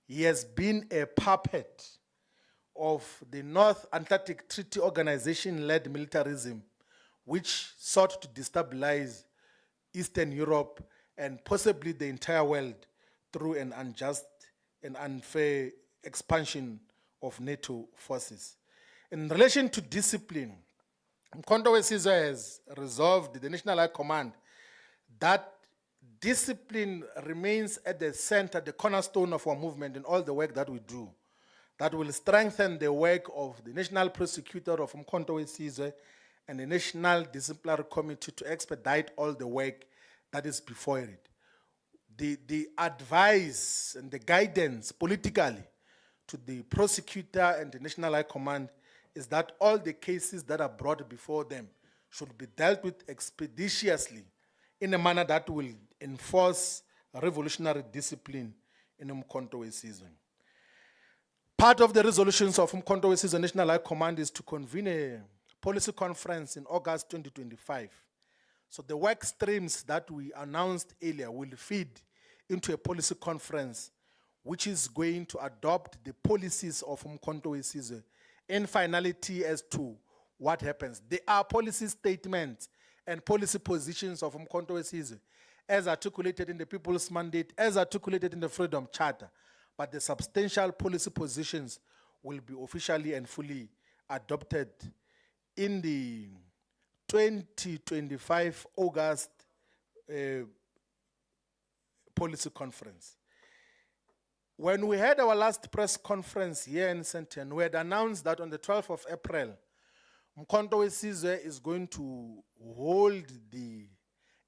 he has been a puppet of the North Atlantic Treaty Organization-led militarism, which sought to destabilize Eastern Europe and possibly the entire world through an unjust and unfair expansion of NATO forces. In relation to discipline, Umkhonto Wesizwe has resolved the National High Command that discipline remains at the center, the cornerstone of our movement in all the work that we do. That will strengthen the work of the National Prosecutor of Umkhonto Wesizwe and the National Disciplinary Committee to expedite all the work that is before it. The advice and the guidance politically to the prosecutor and the National High Command is that all the cases that are brought before them should be dealt with expeditiously in a manner that will enforce revolutionary discipline in Umkhonto Wesizwe. Part of the resolutions of Umkhonto Wesizwe National High Command is to convene a policy conference in August 2025. So the work streams that we announced earlier will feed into a policy conference which is going to adopt the policies of Umkhonto Wesizwe in finality as to what happens. There are policy statements and policy positions of Umkhonto Wesizwe as articulated in the People's Mandate, as articulated in the Freedom Charter, but the substantial policy positions will be officially and fully adopted in the 2025 August policy conference. When we had our last press conference here in Sandton, we had announced that on the 12th of April, Umkhonto Wesizwe is going to hold the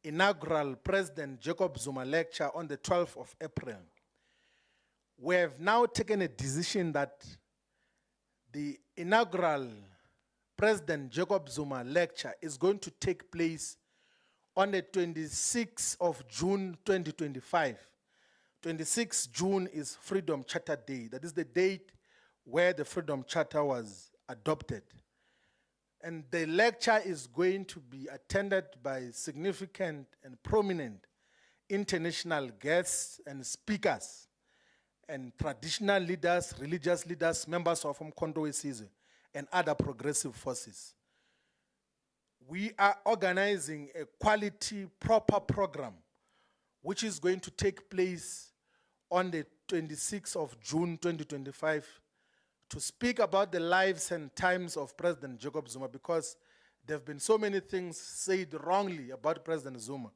inaugural President Jacob Zuma lecture on the 12th of April. We have now taken a decision that the inaugural President Jacob Zuma lecture is going to take place on the 26th of June 2025. 26 June is Freedom Charter Day. That is the date where the Freedom Charter was adopted. And the lecture is going to be attended by significant and prominent international guests and speakers and traditional leaders, religious leaders, members of Umkhonto Wesizwe, and other progressive forces. We are organizing a quality, proper program which is going to take place on the 26th of June 2025 to speak about the lives and times of President Jacob Zuma, because there have been so many things said wrongly about President Zuma.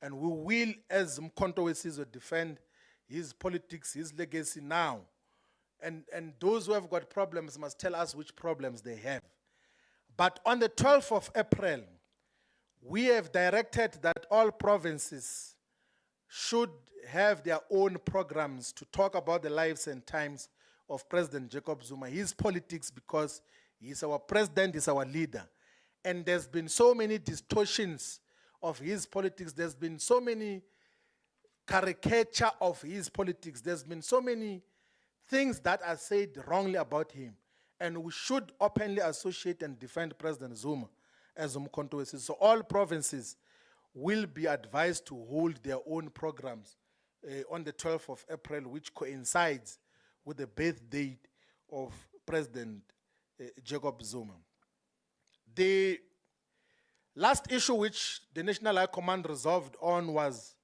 And we will, as Umkhonto Wesizwe, defend his politics, his legacy now. And those who have got problems must tell us which problems they have. But on the 12th of April, we have directed that all provinces should have their own programs to talk about the lives and times of President Jacob Zuma, his politics, because he's our president, he's our leader. And there's been so many distortions of his politics. There's been so many caricature of his politics. There's been so many things that are said wrongly about him. And we should openly associate and defend President Zuma as Umkhonto Wesizwe. So all provinces will be advised to hold their own programs on the 12th of April, which coincides with the birth date of President Jacob Zuma. The last issue which the National High Command resolved on was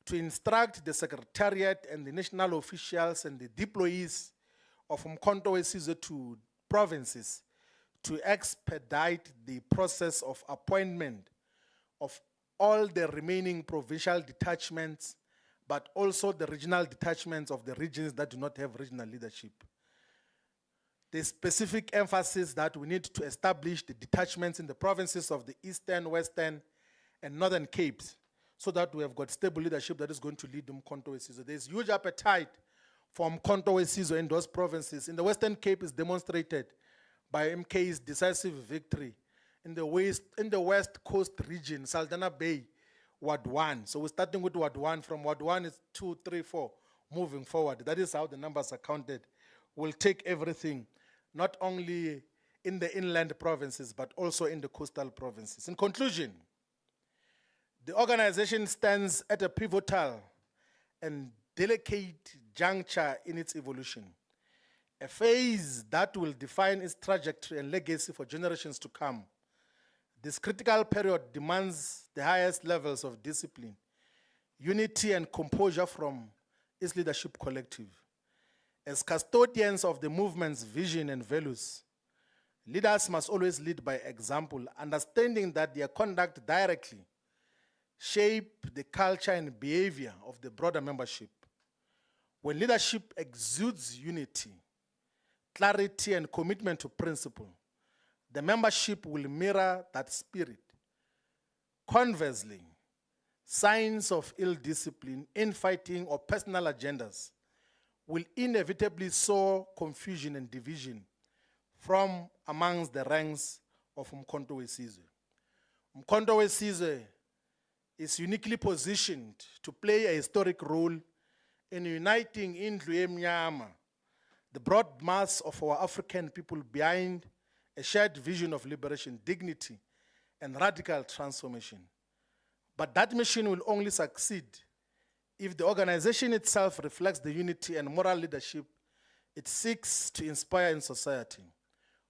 to instruct the Secretariat and the national officials and the deployees of Umkhonto Wesizwe to provinces to expedite the process of appointment of all the remaining provincial detachments, but also the regional detachments of the regions that do not have regional leadership. The specific emphasis that we need to establish the detachments in the provinces of the Eastern, Western, and Northern Capes, so that we have got stable leadership that is going to lead Umkhonto Wesizwe. There's huge appetite for Umkhonto Wesizwe in those provinces. In the Western Cape is demonstrated by MK's decisive victory in the West Coast region, Saldanha Bay, Ward 1. So we're starting with Ward 1. From Ward 1 is 2, 3, 4, moving forward. That is how the numbers are counted. We'll take everything, not only in the inland provinces, but also in the coastal provinces. In conclusion, the organization stands at a pivotal and delicate juncture in its evolution, a phase that will define its trajectory and legacy for generations to come. This critical period demands the highest levels of discipline, unity, and composure from its leadership collective. As custodians of the movement's vision and values, leaders must always lead by example, understanding that their conduct directly shape the culture and behavior of the broader membership. When leadership exudes unity, clarity, and commitment to principle, the membership will mirror that spirit. Conversely, signs of ill discipline, infighting, or personal agendas will inevitably sow confusion and division from amongst the ranks of Umkhonto Wesizwe. Umkhonto Wesizwe is uniquely positioned to play a historic role in uniting Indlu Emnyama, the broad mass of our African people, behind a shared vision of liberation, dignity, and radical transformation. But that mission will only succeed if the organization itself reflects the unity and moral leadership it seeks to inspire in society.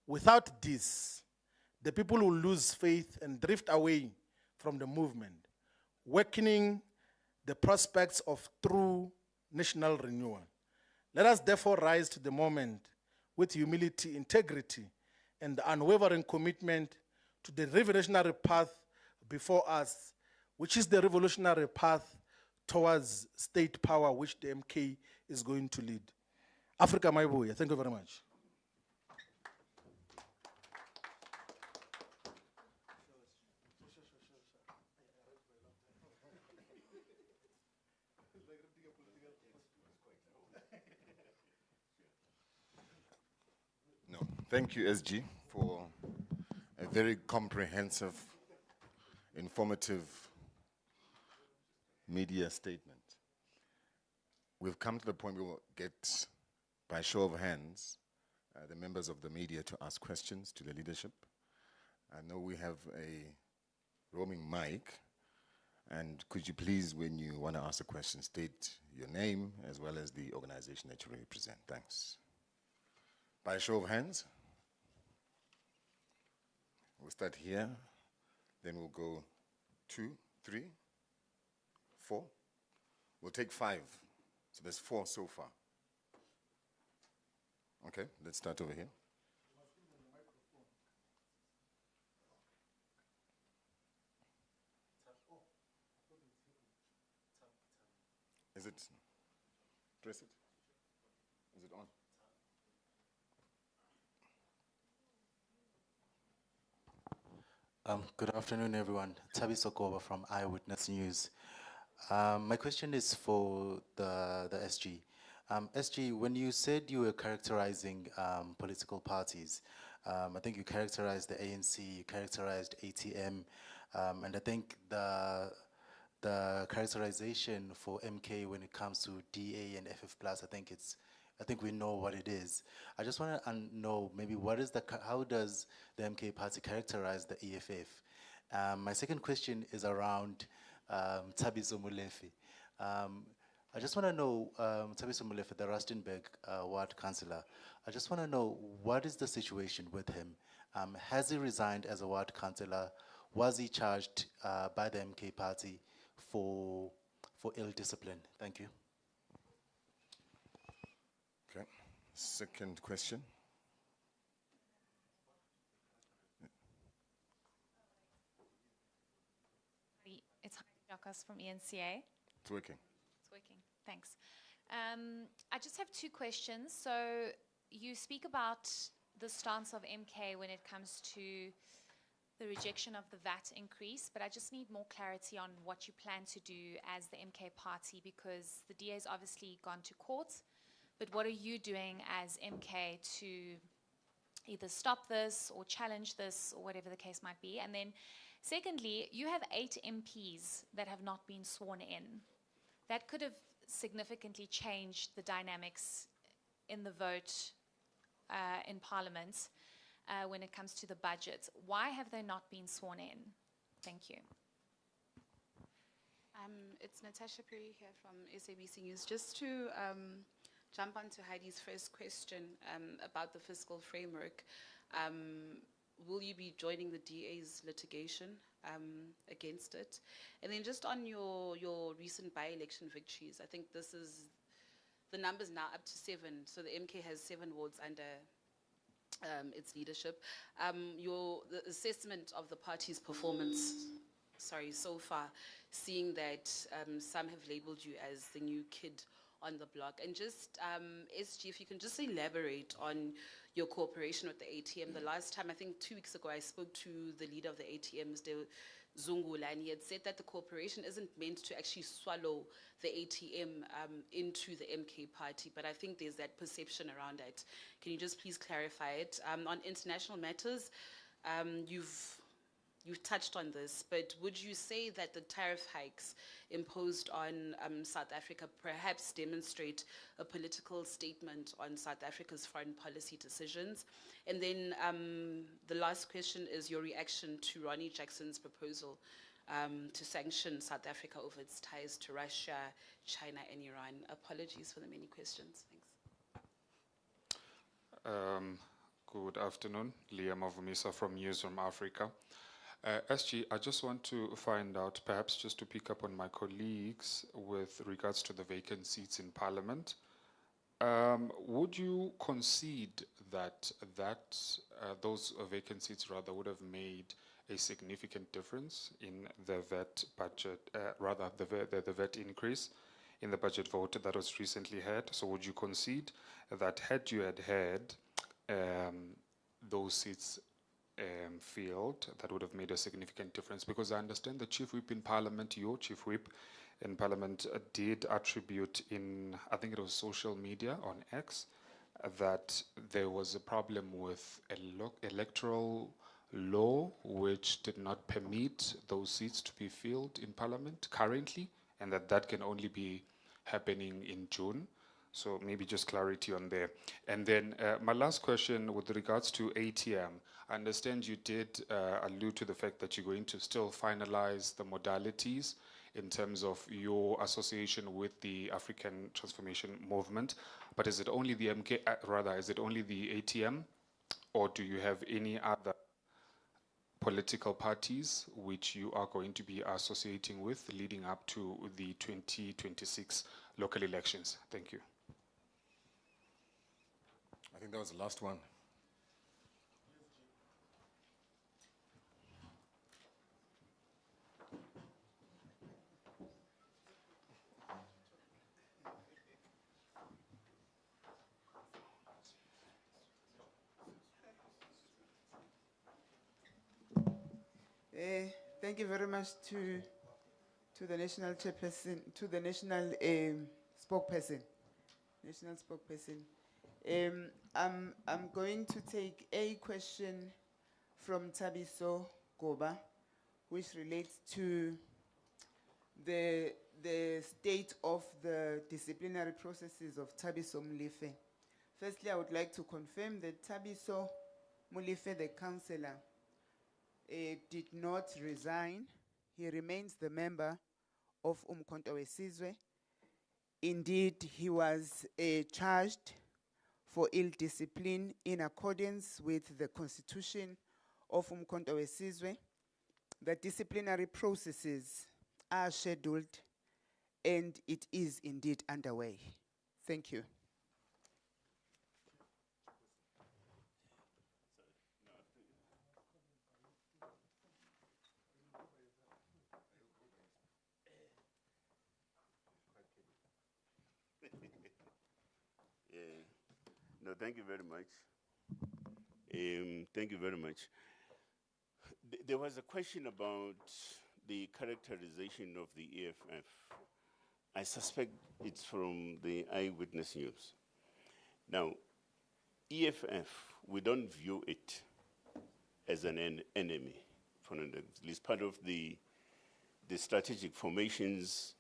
Without this, the people will lose faith and drift away from the movement, weakening the prospects of true national renewal. Let us therefore rise to the moment with humility, integrity, and the unwavering commitment to the revolutionary path before us, which is the revolutionary path towards state power, which the MK is going to lead. Africa, my boy. Thank you very much. No, thank you, SG, for a very comprehensive, informative media statement. We've come to the point we will get, by show of hands, the members of the media to ask questions to the leadership. I know we have a roaming mic. And could you please, when you want to ask a question, state your name as well as the organization that you represent? Thanks. By a show of hands. We'll start here, then we'll go 2, 3, 4. We'll take 5. So there's 4 so far. Okay, let's start over here. Is it? Press it. Is it on? Good afternoon, everyone. Tabi Sokoba from Eyewitness News. My question is for the SG. SG, when you said you were characterizing political parties, I think you characterized the ANC, you characterized ATM, and I think the characterization for MK when it comes to DA and FF+, I think we know what it is. I just want to know maybe how does the MK party characterize the EFF? My second question is around Thabiso Molefe. I just want to know, Thabiso Molefe, the Rustenburg ward councillor, I just want to know what is the situation with him? Has he resigned as a ward councillor? Was he charged by the MK party for ill discipline? Thank you. Okay. Second question. It's Jacques from ENCA. It's working. It's working, thanks. I just have 2 questions. So you speak about the stance of MK when it comes to the rejection of the VAT increase, but I just need more clarity on what you plan to do as the MK party, because the DA has obviously gone to court, but what are you doing as MK to either stop this or challenge this or whatever the case might be? And then secondly, you have 8 MPs that have not been sworn in. That could have significantly changed the dynamics in the vote in Parliament when it comes to the budget. Why have they not been sworn in? Thank you. It's Natasha Perry here from SABC News. Just to jump onto Heidi's first question about the fiscal framework, will you be joining the DA's litigation against it? And then just on your recent by-election victories, I think this is, the number's now up to 7, so the MK has 7 wards under its leadership. The assessment of the party's performance, so far, seeing that some have labeled you as the new kid on the block. And just, SG, if you can just elaborate on your cooperation with the ATM. The last time, I think 2 weeks ago, I spoke to the leader of the ATM, Mr. Zungula, and he had said that the cooperation isn't meant to actually swallow the ATM into the MK party, but I think there's that perception around it. Can you just please clarify it? On international matters, you've touched on this, but would you say that the tariff hikes imposed on South Africa perhaps demonstrate a political statement on South Africa's foreign policy decisions? And then the last question is your reaction to Ronnie Jackson's proposal to sanction South Africa over its ties to Russia, China, and Iran. Apologies for the many questions. Thanks. Good afternoon. Liam Avumisa from Newsroom Africa. SG, I just want to find out, perhaps just to pick up on my colleagues with regards to the vacant seats in Parliament. Would you concede that those vacant seats rather would have made a significant difference in the VAT budget, the VAT increase in the budget vote that was recently had? So would you concede that had you had those seats filled, that would have made a significant difference? Because I understand the Chief Whip in Parliament, your Chief Whip in Parliament, did attribute in, I think it was social media on X, that there was a problem with electoral law which did not permit those seats to be filled in Parliament currently, and that can only be happening in June. So maybe just clarity on there. And then my last question with regards to ATM, I understand you did allude to the fact that you're going to still finalize the modalities in terms of your association with the African Transformation Movement, but is it only the is it only the ATM, or do you have any other political parties which you are going to be associating with leading up to the 2026 local elections? Thank you. I think that was the last one. Thank you very much to the national chairperson, to the national spokesperson, national spokesperson. I'm going to take a question from Tabiso Goba, which relates to the state of the disciplinary processes of Tabiso Molefe. Firstly, I would like to confirm that Tabiso Molefe, the councillor, did not resign. He remains the member of Umkhonto Wesizwe. Indeed, he was charged for ill discipline in accordance with the constitution of Umkhonto Wesizwe. The disciplinary processes are scheduled and it is indeed underway. Thank you. No, thank you very much. Thank you very much. There was a question about the characterization of the EFF. I suspect it's from the Eyewitness News. Now, EFF, we don't view it as an enemy. At least part of the strategic formations.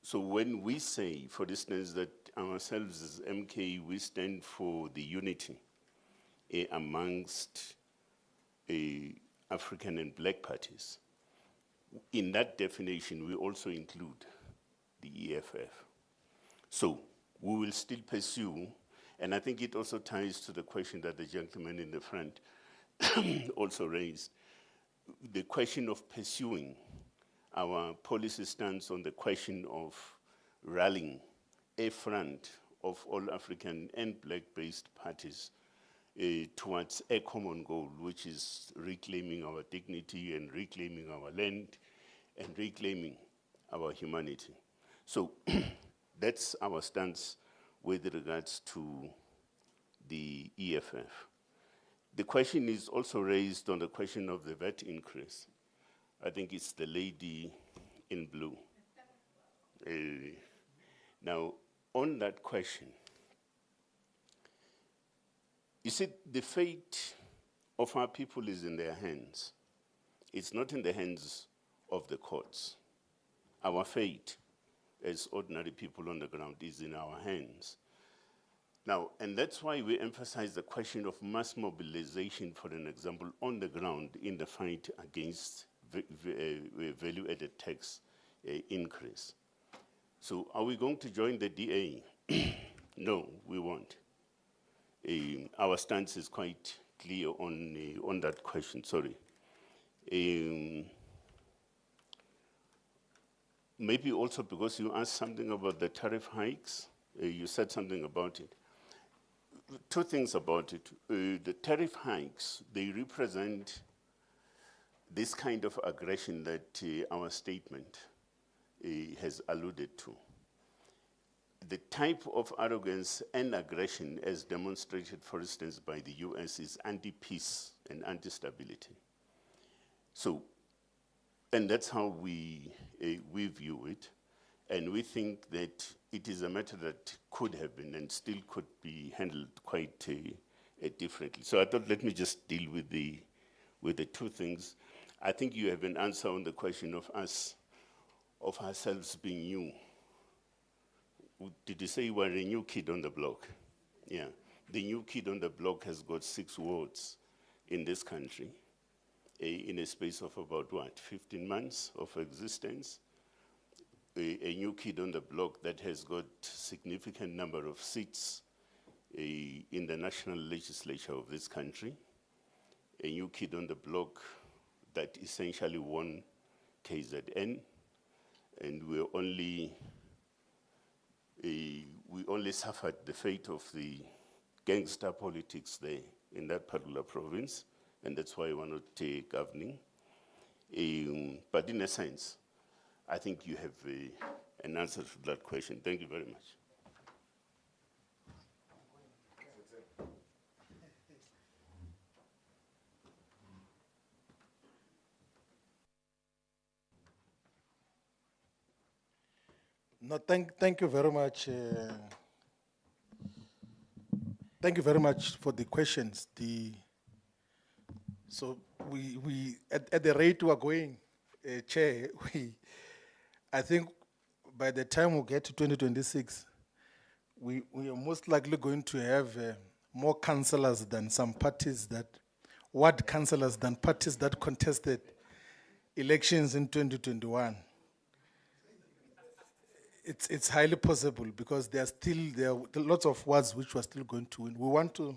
So when we say, for instance, that ourselves as MK, we stand for the unity amongst African and black parties, in that definition, we also include the EFF. So we will still pursue, and I think it also ties to the question that the gentleman in the front also raised, the question of pursuing our policy stance on the question of rallying a front of all African and black-based parties towards a common goal, which is reclaiming our dignity and reclaiming our land and reclaiming our humanity. So that's our stance with regards to the EFF. The question is also raised on the question of the VAT increase. I think it's the lady in blue. Now, on that question, you see, the fate of our people is in their hands. It's not in the hands of the courts. Our fate as ordinary people on the ground is in our hands. Now, and that's why we emphasize the question of mass mobilization, for an example, on the ground in the fight against value-added tax increase. So are we going to join the DA? No, we won't. Our stance is quite clear on that question, sorry. Maybe also because you asked something about the tariff hikes, you said something about it. Two things about it. The tariff hikes, they represent this kind of aggression that our statement has alluded to. The type of arrogance and aggression as demonstrated, for instance, by the US is anti-peace and anti-stability. So, and that's how we view it. And we think that it is a matter that could have been and still could be handled quite differently. So I thought, let me just deal with the two things. I think you have an answer on the question of us, of ourselves being new. did you say you were a new kid on the block? Yeah. The new kid on the block has got 6 wards in this country in a space of about, what, 15 months of existence. A new kid on the block that has got significant number of seats in the national legislature of this country. A new kid on the block that essentially won KZN, and we only suffered the fate of the gangster politics there in that particular province, and that's why we're not governing. But in a sense, I think you have an answer to that question. Thank you very much. No, thank you very much. Thank you very much for the questions. So we at the rate we are going, Chair, I think by the time we get to 2026, we are most likely going to have more councillors than some parties that, ward councillors than parties that contested elections in 2021. It's highly possible because there are lots of wards which we're still going to win. We want to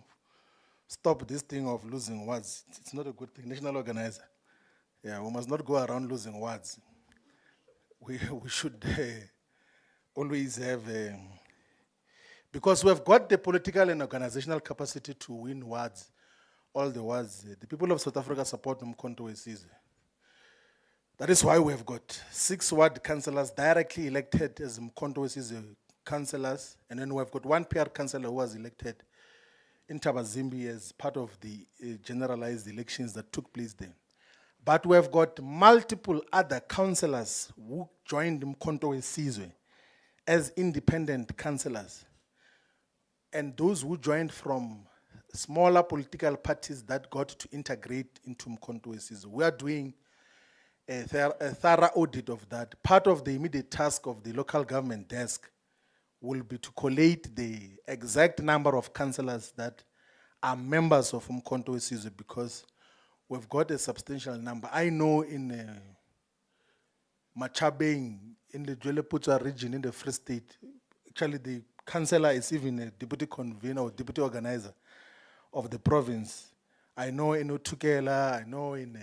stop this thing of losing wards. It's not a good thing. National organizer. Yeah, we must not go around losing wards. We should always have, because we've got the political and organizational capacity to win wards, all the wards. The people of South Africa support Umkhonto Wesizwe. That is why we have got 6 ward councillors directly elected as Umkhonto Wesizwe councillors, and then we have got 1 PR councillor who was elected in Tabazimbi as part of the generalized elections that took place there. But we have got multiple other councillors who joined Umkhonto Wesizwe as independent councillors, and those who joined from smaller political parties that got to integrate into Umkhonto Wesizwe. We are doing a thorough audit of that. Part of the immediate task of the local government desk will be to collate the exact number of councillors that are members of Umkhonto Wesizwe, because we've got a substantial number. I know in Machabeng, in the Dwele region in the Free State, actually the councillor is even a deputy convener or deputy organizer of the province. I know in Utukela, I know in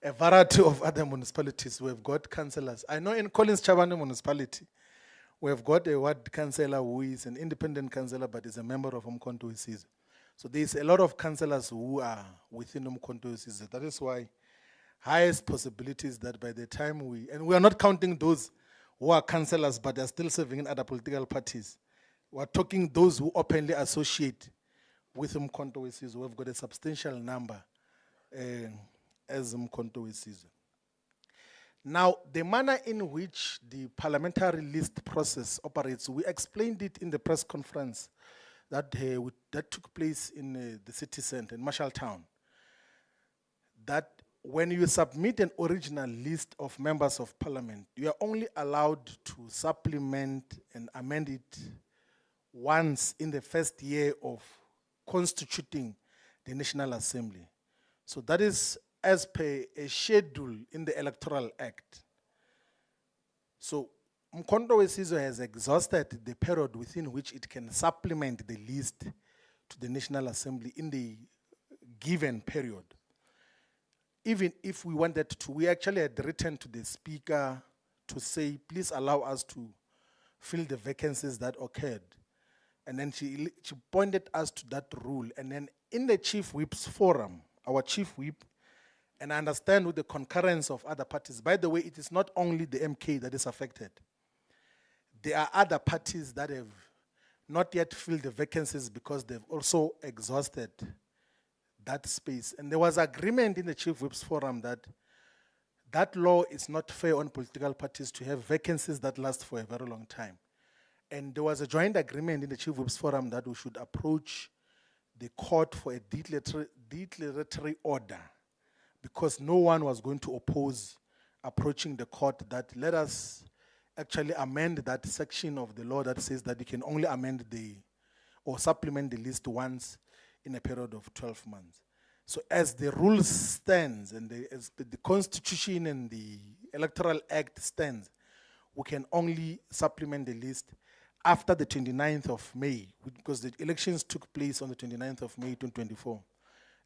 a variety of other municipalities we've got councillors. I know in Collins Chabane municipality, we've got a ward councillor who is an independent councillor but is a member of Umkhonto Wesizwe. So there's a lot of councillors who are within Umkhonto Wesizwe. That is why highest possibilities that by the time and we are not counting those who are councillors but are still serving in other political parties. We're talking those who openly associate with Umkhonto Wesizwe. We've got a substantial number as Umkhonto Wesizwe. Now, the manner in which the parliamentary list process operates, we explained it in the press conference that took place in the city centre, in Marshalltown, that when you submit an original list of members of parliament, you are only allowed to supplement and amend it once in the first year of constituting the National Assembly. So that is as per a schedule in the Electoral Act. So Umkhonto Wesizwe has exhausted the period within which it can supplement the list to the National Assembly in the given period. Even if we wanted to, we actually had written to the Speaker to say, please allow us to fill the vacancies that occurred. And then she pointed us to that rule. And then in the Chief Whip's forum, our Chief Whip, and I understand with the concurrence of other parties, by the way, it is not only the MK that is affected. There are other parties that have not yet filled the vacancies because they've also exhausted that space. And there was agreement in the Chief Whip's forum that that law is not fair on political parties to have vacancies that last for a very long time. And there was a joint agreement in the Chief Whip's forum that we should approach the court for a declaratory order, because no one was going to oppose approaching the court that let us actually amend that section of the law that says that you can only amend or supplement the list once in a period of 12 months. So as the rules stands and as the Constitution and the Electoral Act stands, we can only supplement the list after the 29th of May, because the elections took place on the 29th of May 2024.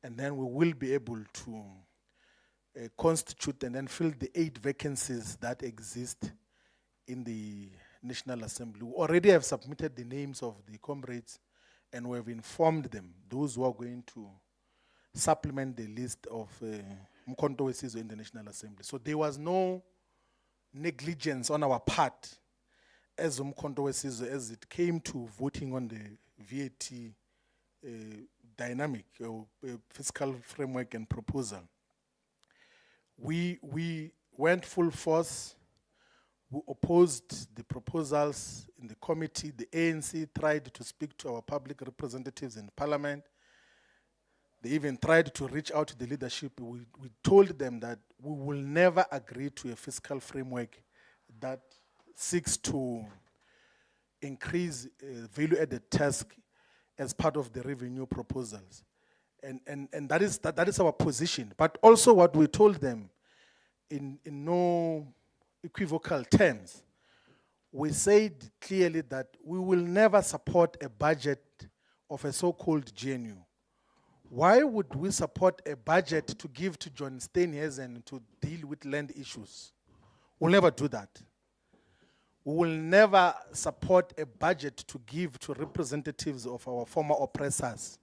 And then we will be able to constitute and then fill the 8 vacancies that exist in the National Assembly. We already have submitted the names of the comrades, and we have informed them, those who are going to supplement the list of Umkhonto Wesizwe in the National Assembly. So there was no negligence on our part as Umkhonto Wesizwe as it came to voting on the VAT dynamic fiscal framework and proposal. We went full force. We opposed the proposals in the committee. The ANC tried to speak to our public representatives in parliament. They even tried to reach out to the leadership. We told them that we will never agree to a fiscal framework that seeks to increase value-added tax as part of the revenue proposals. And that is our position. But also what we told them in no equivocal terms, we said clearly that we will never support a budget of a so-called GNU. Why would we support a budget to give to John Steenhuisen to deal with land issues? We'll never do that. We will never support a budget to give to representatives of our former oppressors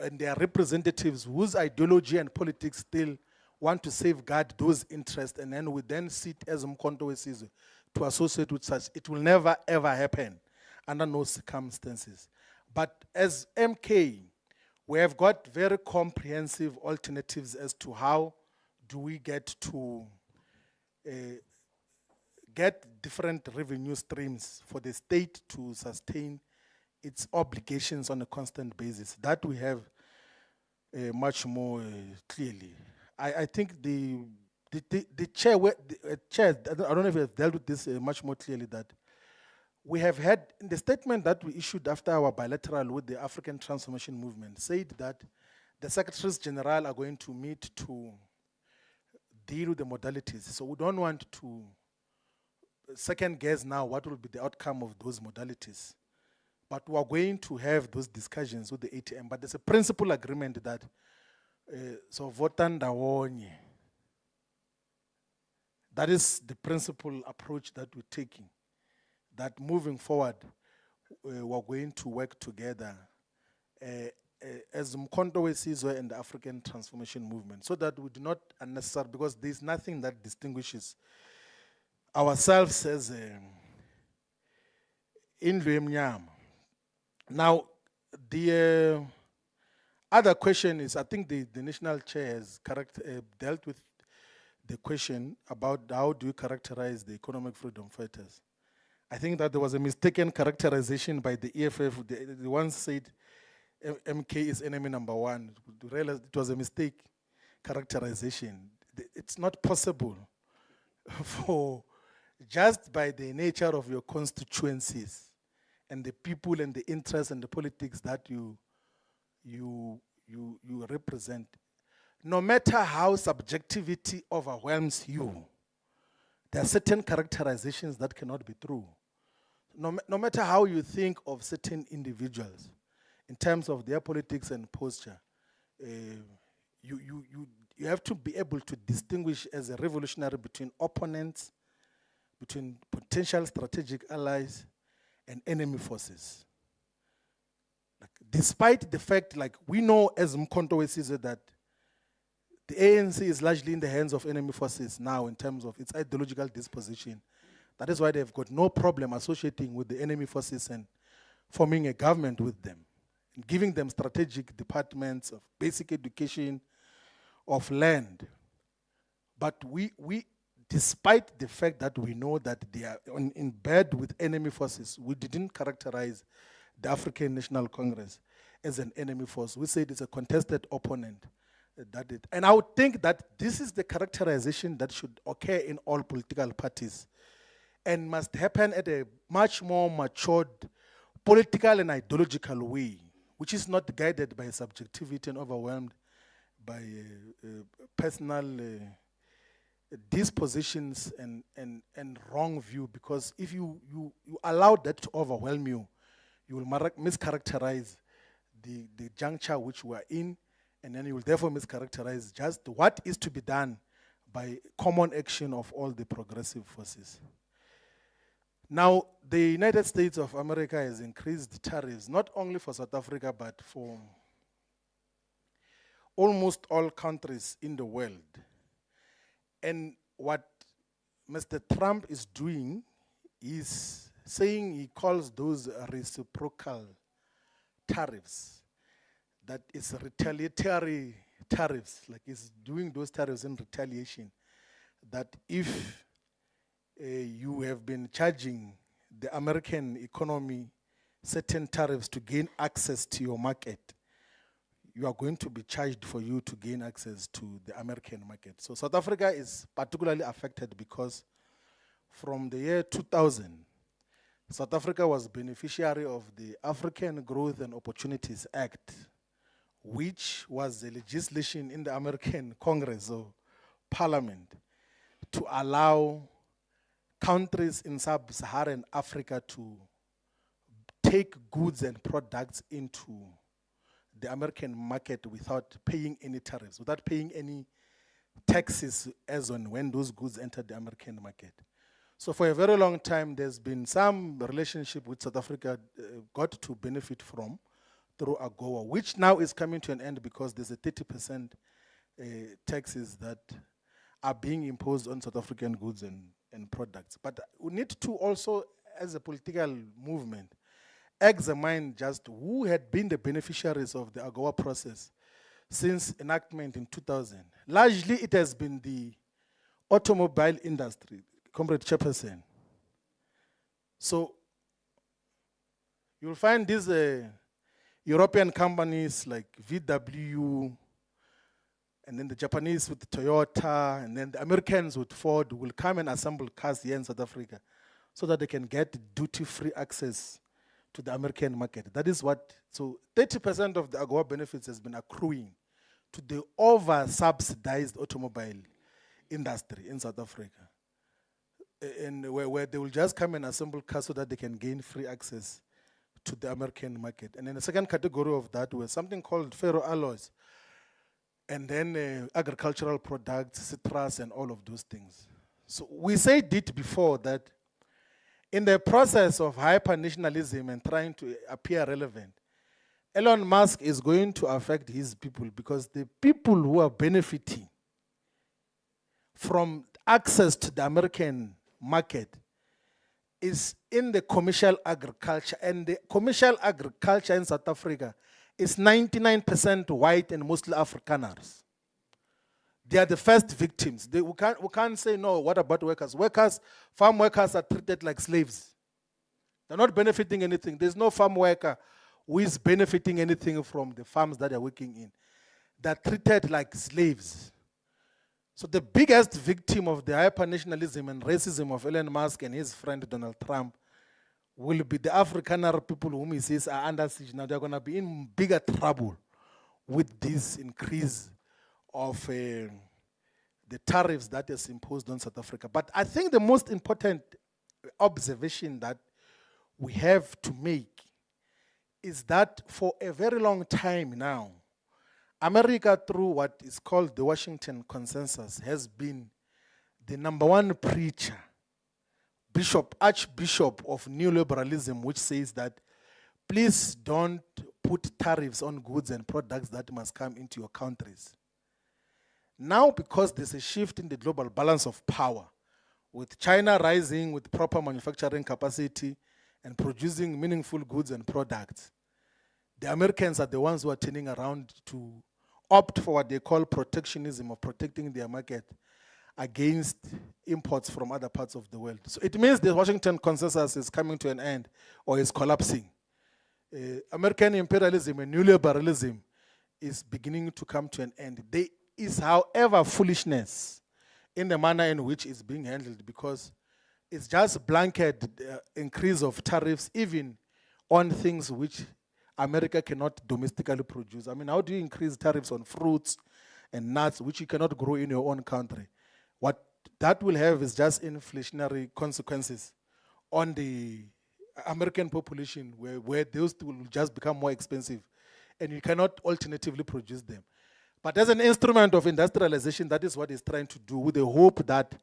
and their representatives whose ideology and politics still want to safeguard those interests, and then we then sit as Umkhonto Wesizwe to associate with such. It will never ever happen under no circumstances. But as MK, we have got very comprehensive alternatives as to how do we get to get different revenue streams for the state to sustain its obligations on a constant basis. That we have much more clearly. I think the chair, chair, I don't know if you have dealt with this much more clearly, that we have had, in the statement that we issued after our bilateral with the African Transformation Movement, said that the Secretaries General are going to meet to deal with the modalities. So we don't want to second guess now what will be the outcome of those modalities. But we are going to have those discussions with the ATM. But there's a principal agreement that so votandawonye. That is the principal approach that we're taking. That moving forward, we're going to work together as Umkhonto Wesizwe and the African Transformation Movement, so that we do not unnecessarily, because there's nothing that distinguishes ourselves as Indlu Emnyama. Now, the other question is, I think the national chair has dealt with the question about how do you characterize the economic freedom fighters. I think that there was a mistaken characterization by the EFF. The ones said MK is enemy number 1. To realize it was a mistake characterization. It's not possible for, just by the nature of your constituencies and the people and the interests and the politics that you represent, no matter how subjectivity overwhelms you, there are certain characterizations that cannot be true. No matter how you think of certain individuals in terms of their politics and posture, you have to be able to distinguish as a revolutionary between opponents, between potential strategic allies, and enemy forces. Like, despite the fact, like we know as Umkhonto Wesizwe that the ANC is largely in the hands of enemy forces now in terms of its ideological disposition. That is why they've got no problem associating with the enemy forces and forming a government with them, and giving them strategic departments of basic education, of land. But we despite the fact that we know that they are in bed with enemy forces, we didn't characterize the African National Congress as an enemy force. We said it's a contested opponent. And I would think that this is the characterization that should occur in all political parties and must happen at a much more matured political and ideological way, which is not guided by subjectivity and overwhelmed by personal dispositions and wrong view. Because if you allow that to overwhelm you, you will mischaracterize the juncture which we are in, and then you will therefore mischaracterize just what is to be done by common action of all the progressive forces. Now, the United States of America has increased tariffs, not only for South Africa, but for almost all countries in the world. And what Mr. Trump is doing is saying he calls those reciprocal tariffs, that is retaliatory tariffs, like he's doing those tariffs in retaliation, that if you have been charging the American economy certain tariffs to gain access to your market, you are going to be charged for you to gain access to the American market. So South Africa is particularly affected because from the year 2000, South Africa was beneficiary of the African Growth and Opportunities Act, which was the legislation in the American Congress or Parliament to allow countries in sub-Saharan Africa to take goods and products into the American market without paying any tariffs, without paying any taxes as on when those goods enter the American market. So for a very long time, there's been some relationship with South Africa got to benefit from through AGOA, which now is coming to an end because there's a 30% taxes that are being imposed on South African goods and products. But we need to also, as a political movement, examine just who had been the beneficiaries of the AGOA process since enactment in 2000. Largely, it has been the automobile industry, Comrade Chairperson. So you'll find these European companies like VW, and then the Japanese with Toyota, and then the Americans with Ford will come and assemble cars here in South Africa so that they can get duty-free access to the American market. That is what, so 30% of the AGOA benefits has been accruing to the over-subsidized automobile industry in South Africa. And where they will just come and assemble cars so that they can gain free access to the American market. And then the second category of that was something called ferroalloys, and then agricultural products, citrus, and all of those things. So we said it before that in the process of hyper-nationalism and trying to appear relevant, Elon Musk is going to affect his people because the people who are benefiting from access to the American market is in the commercial agriculture, and the commercial agriculture in South Africa is 99% white and mostly Afrikaners. They are the first victims. We can't say, no, what about workers? Farm workers are treated like slaves. They're not benefiting anything. There's no farm worker who is benefiting anything from the farms that they're working in. They're treated like slaves. So the biggest victim of the hyper-nationalism and racism of Elon Musk and his friend Donald Trump will be the Afrikaner people whom he says are under siege. Now they're going to be in bigger trouble with this increase of the tariffs that is imposed on South Africa. But I think the most important observation that we have to make is that for a very long time now, America, through what is called the Washington Consensus, has been the number one preacher, archbishop of neoliberalism, which says that please don't put tariffs on goods and products that must come into your countries. Now, because there's a shift in the global balance of power, with China rising with proper manufacturing capacity and producing meaningful goods and products, the Americans are the ones who are turning around to opt for what they call protectionism, of protecting their market against imports from other parts of the world. So it means the Washington Consensus is coming to an end or is collapsing. American imperialism and neoliberalism is beginning to come to an end. There is, however, foolishness in the manner in which it's being handled, because It's just blanket increase of tariffs, even on things which America cannot domestically produce. I mean, how do you increase tariffs on fruits and nuts, which you cannot grow in your own country? What that will have is just inflationary consequences on the American population, where those will just become more expensive, and you cannot alternatively produce them. But as an instrument of industrialization, that is what it's trying to do, with the hope that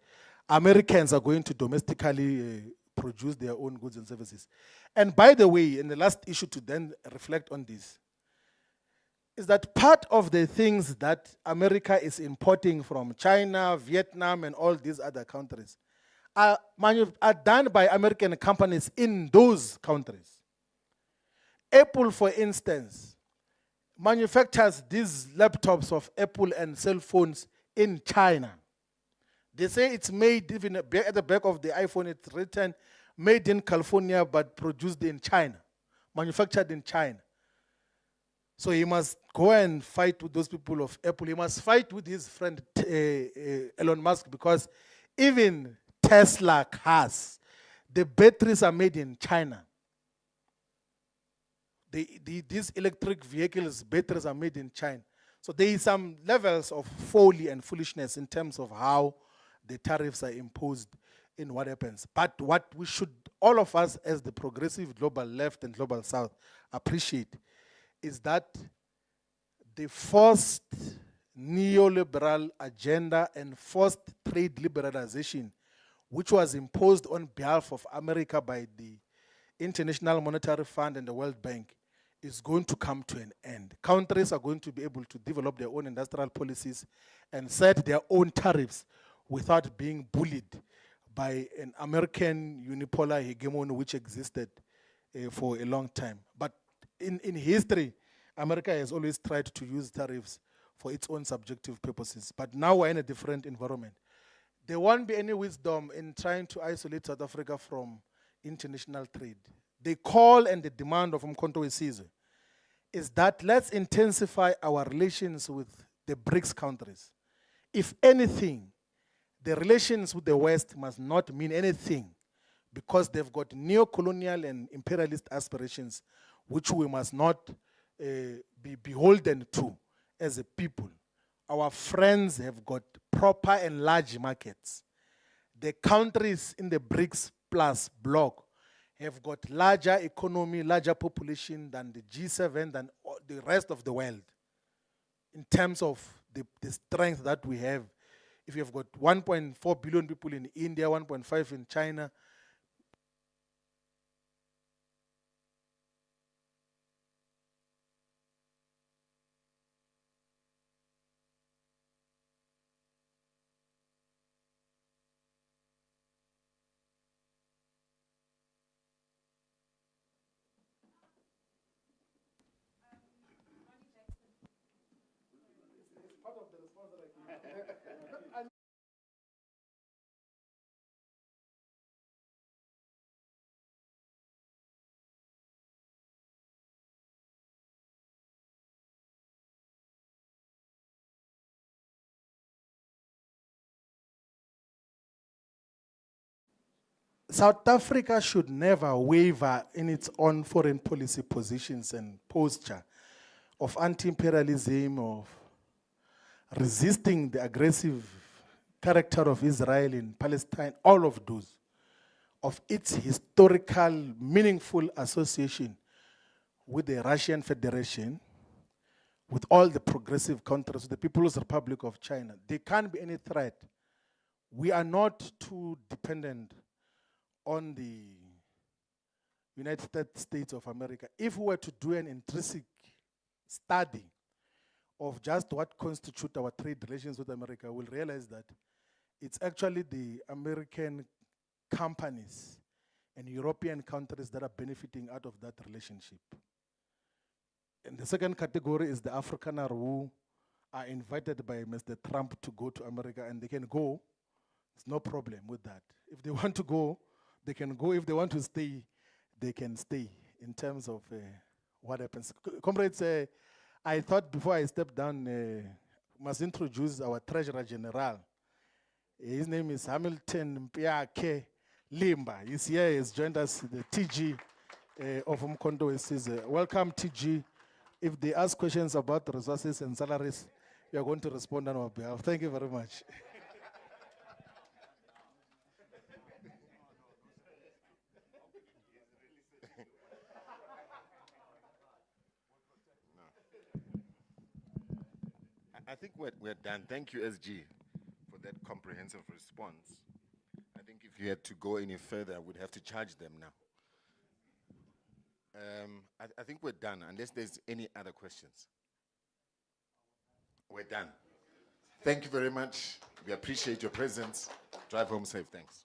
Americans are going to domestically produce their own goods and services. And by the way, in the last issue to then reflect on this, is that part of the things that America is importing from China, Vietnam, and all these other countries are done by American companies in those countries. Apple, for instance, manufactures these laptops of Apple and cell phones in China. They say it's made, even at the back of the iPhone, it's written, made in California, but produced in China, manufactured in China. So he must go and fight with those people of Apple. He must fight with his friend Elon Musk, because even Tesla cars, the batteries are made in China. These electric vehicles, batteries are made in China. So there is some levels of folly and foolishness in terms of how the tariffs are imposed in what happens. But what we should, all of us as the progressive global left and global south, appreciate is that the forced neoliberal agenda and forced trade liberalization, which was imposed on behalf of America by the International Monetary Fund and the World Bank, is going to come to an end. Countries are going to be able to develop their own industrial policies and set their own tariffs without being bullied by an American unipolar hegemony which existed for a long time. But in history, America has always tried to use tariffs for its own subjective purposes. But now we're in a different environment. There won't be any wisdom in trying to isolate South Africa from international trade. The call and the demand of Umkhonto Wesizwe is that let's intensify our relations with the BRICS countries. If anything, the relations with the West must not mean anything, because they've got neo-colonial and imperialist aspirations, which we must not be beholden to as a people. Our friends have got proper and large markets. The countries in the BRICS plus bloc have got larger economy, larger population than the G7, than the rest of the world, in terms of the strength that we have. If you have got 1.4 billion people in India, 1.5 in China, South Africa should never waver in its own foreign policy positions and posture of anti-imperialism, of resisting the aggressive character of Israel in Palestine, all of those, of its historical, meaningful association with the Russian Federation, with all the progressive countries, the People's Republic of China. There can't be any threat. We are not too dependent on the United States of America. If we were to do an intrinsic study of just what constitutes our trade relations with America, we'll realize that it's actually the American companies and European countries that are benefiting out of that relationship. And the second category is the Afrikaner who are invited by Mr. Trump to go to America, and they can go. There's no problem with that. If they want to go, they can go. If they want to stay, they can stay, in terms of what happens. Comrades, I thought before I step down, must introduce our Treasurer General. His name is Hamilton Mpiake Limba. He's here, he's joined us, the TG of Umkhonto Wesizwe. Welcome, TG. If they ask questions about the resources and salaries, we are going to respond on our behalf. Thank you very much. I think we're done. Thank you, SG, for that comprehensive response. I think if you had to go any further, I would have to charge them now. I think we're done, unless there's any other questions. We're done. Thank you very much. We appreciate your presence. Drive home safe. Thanks.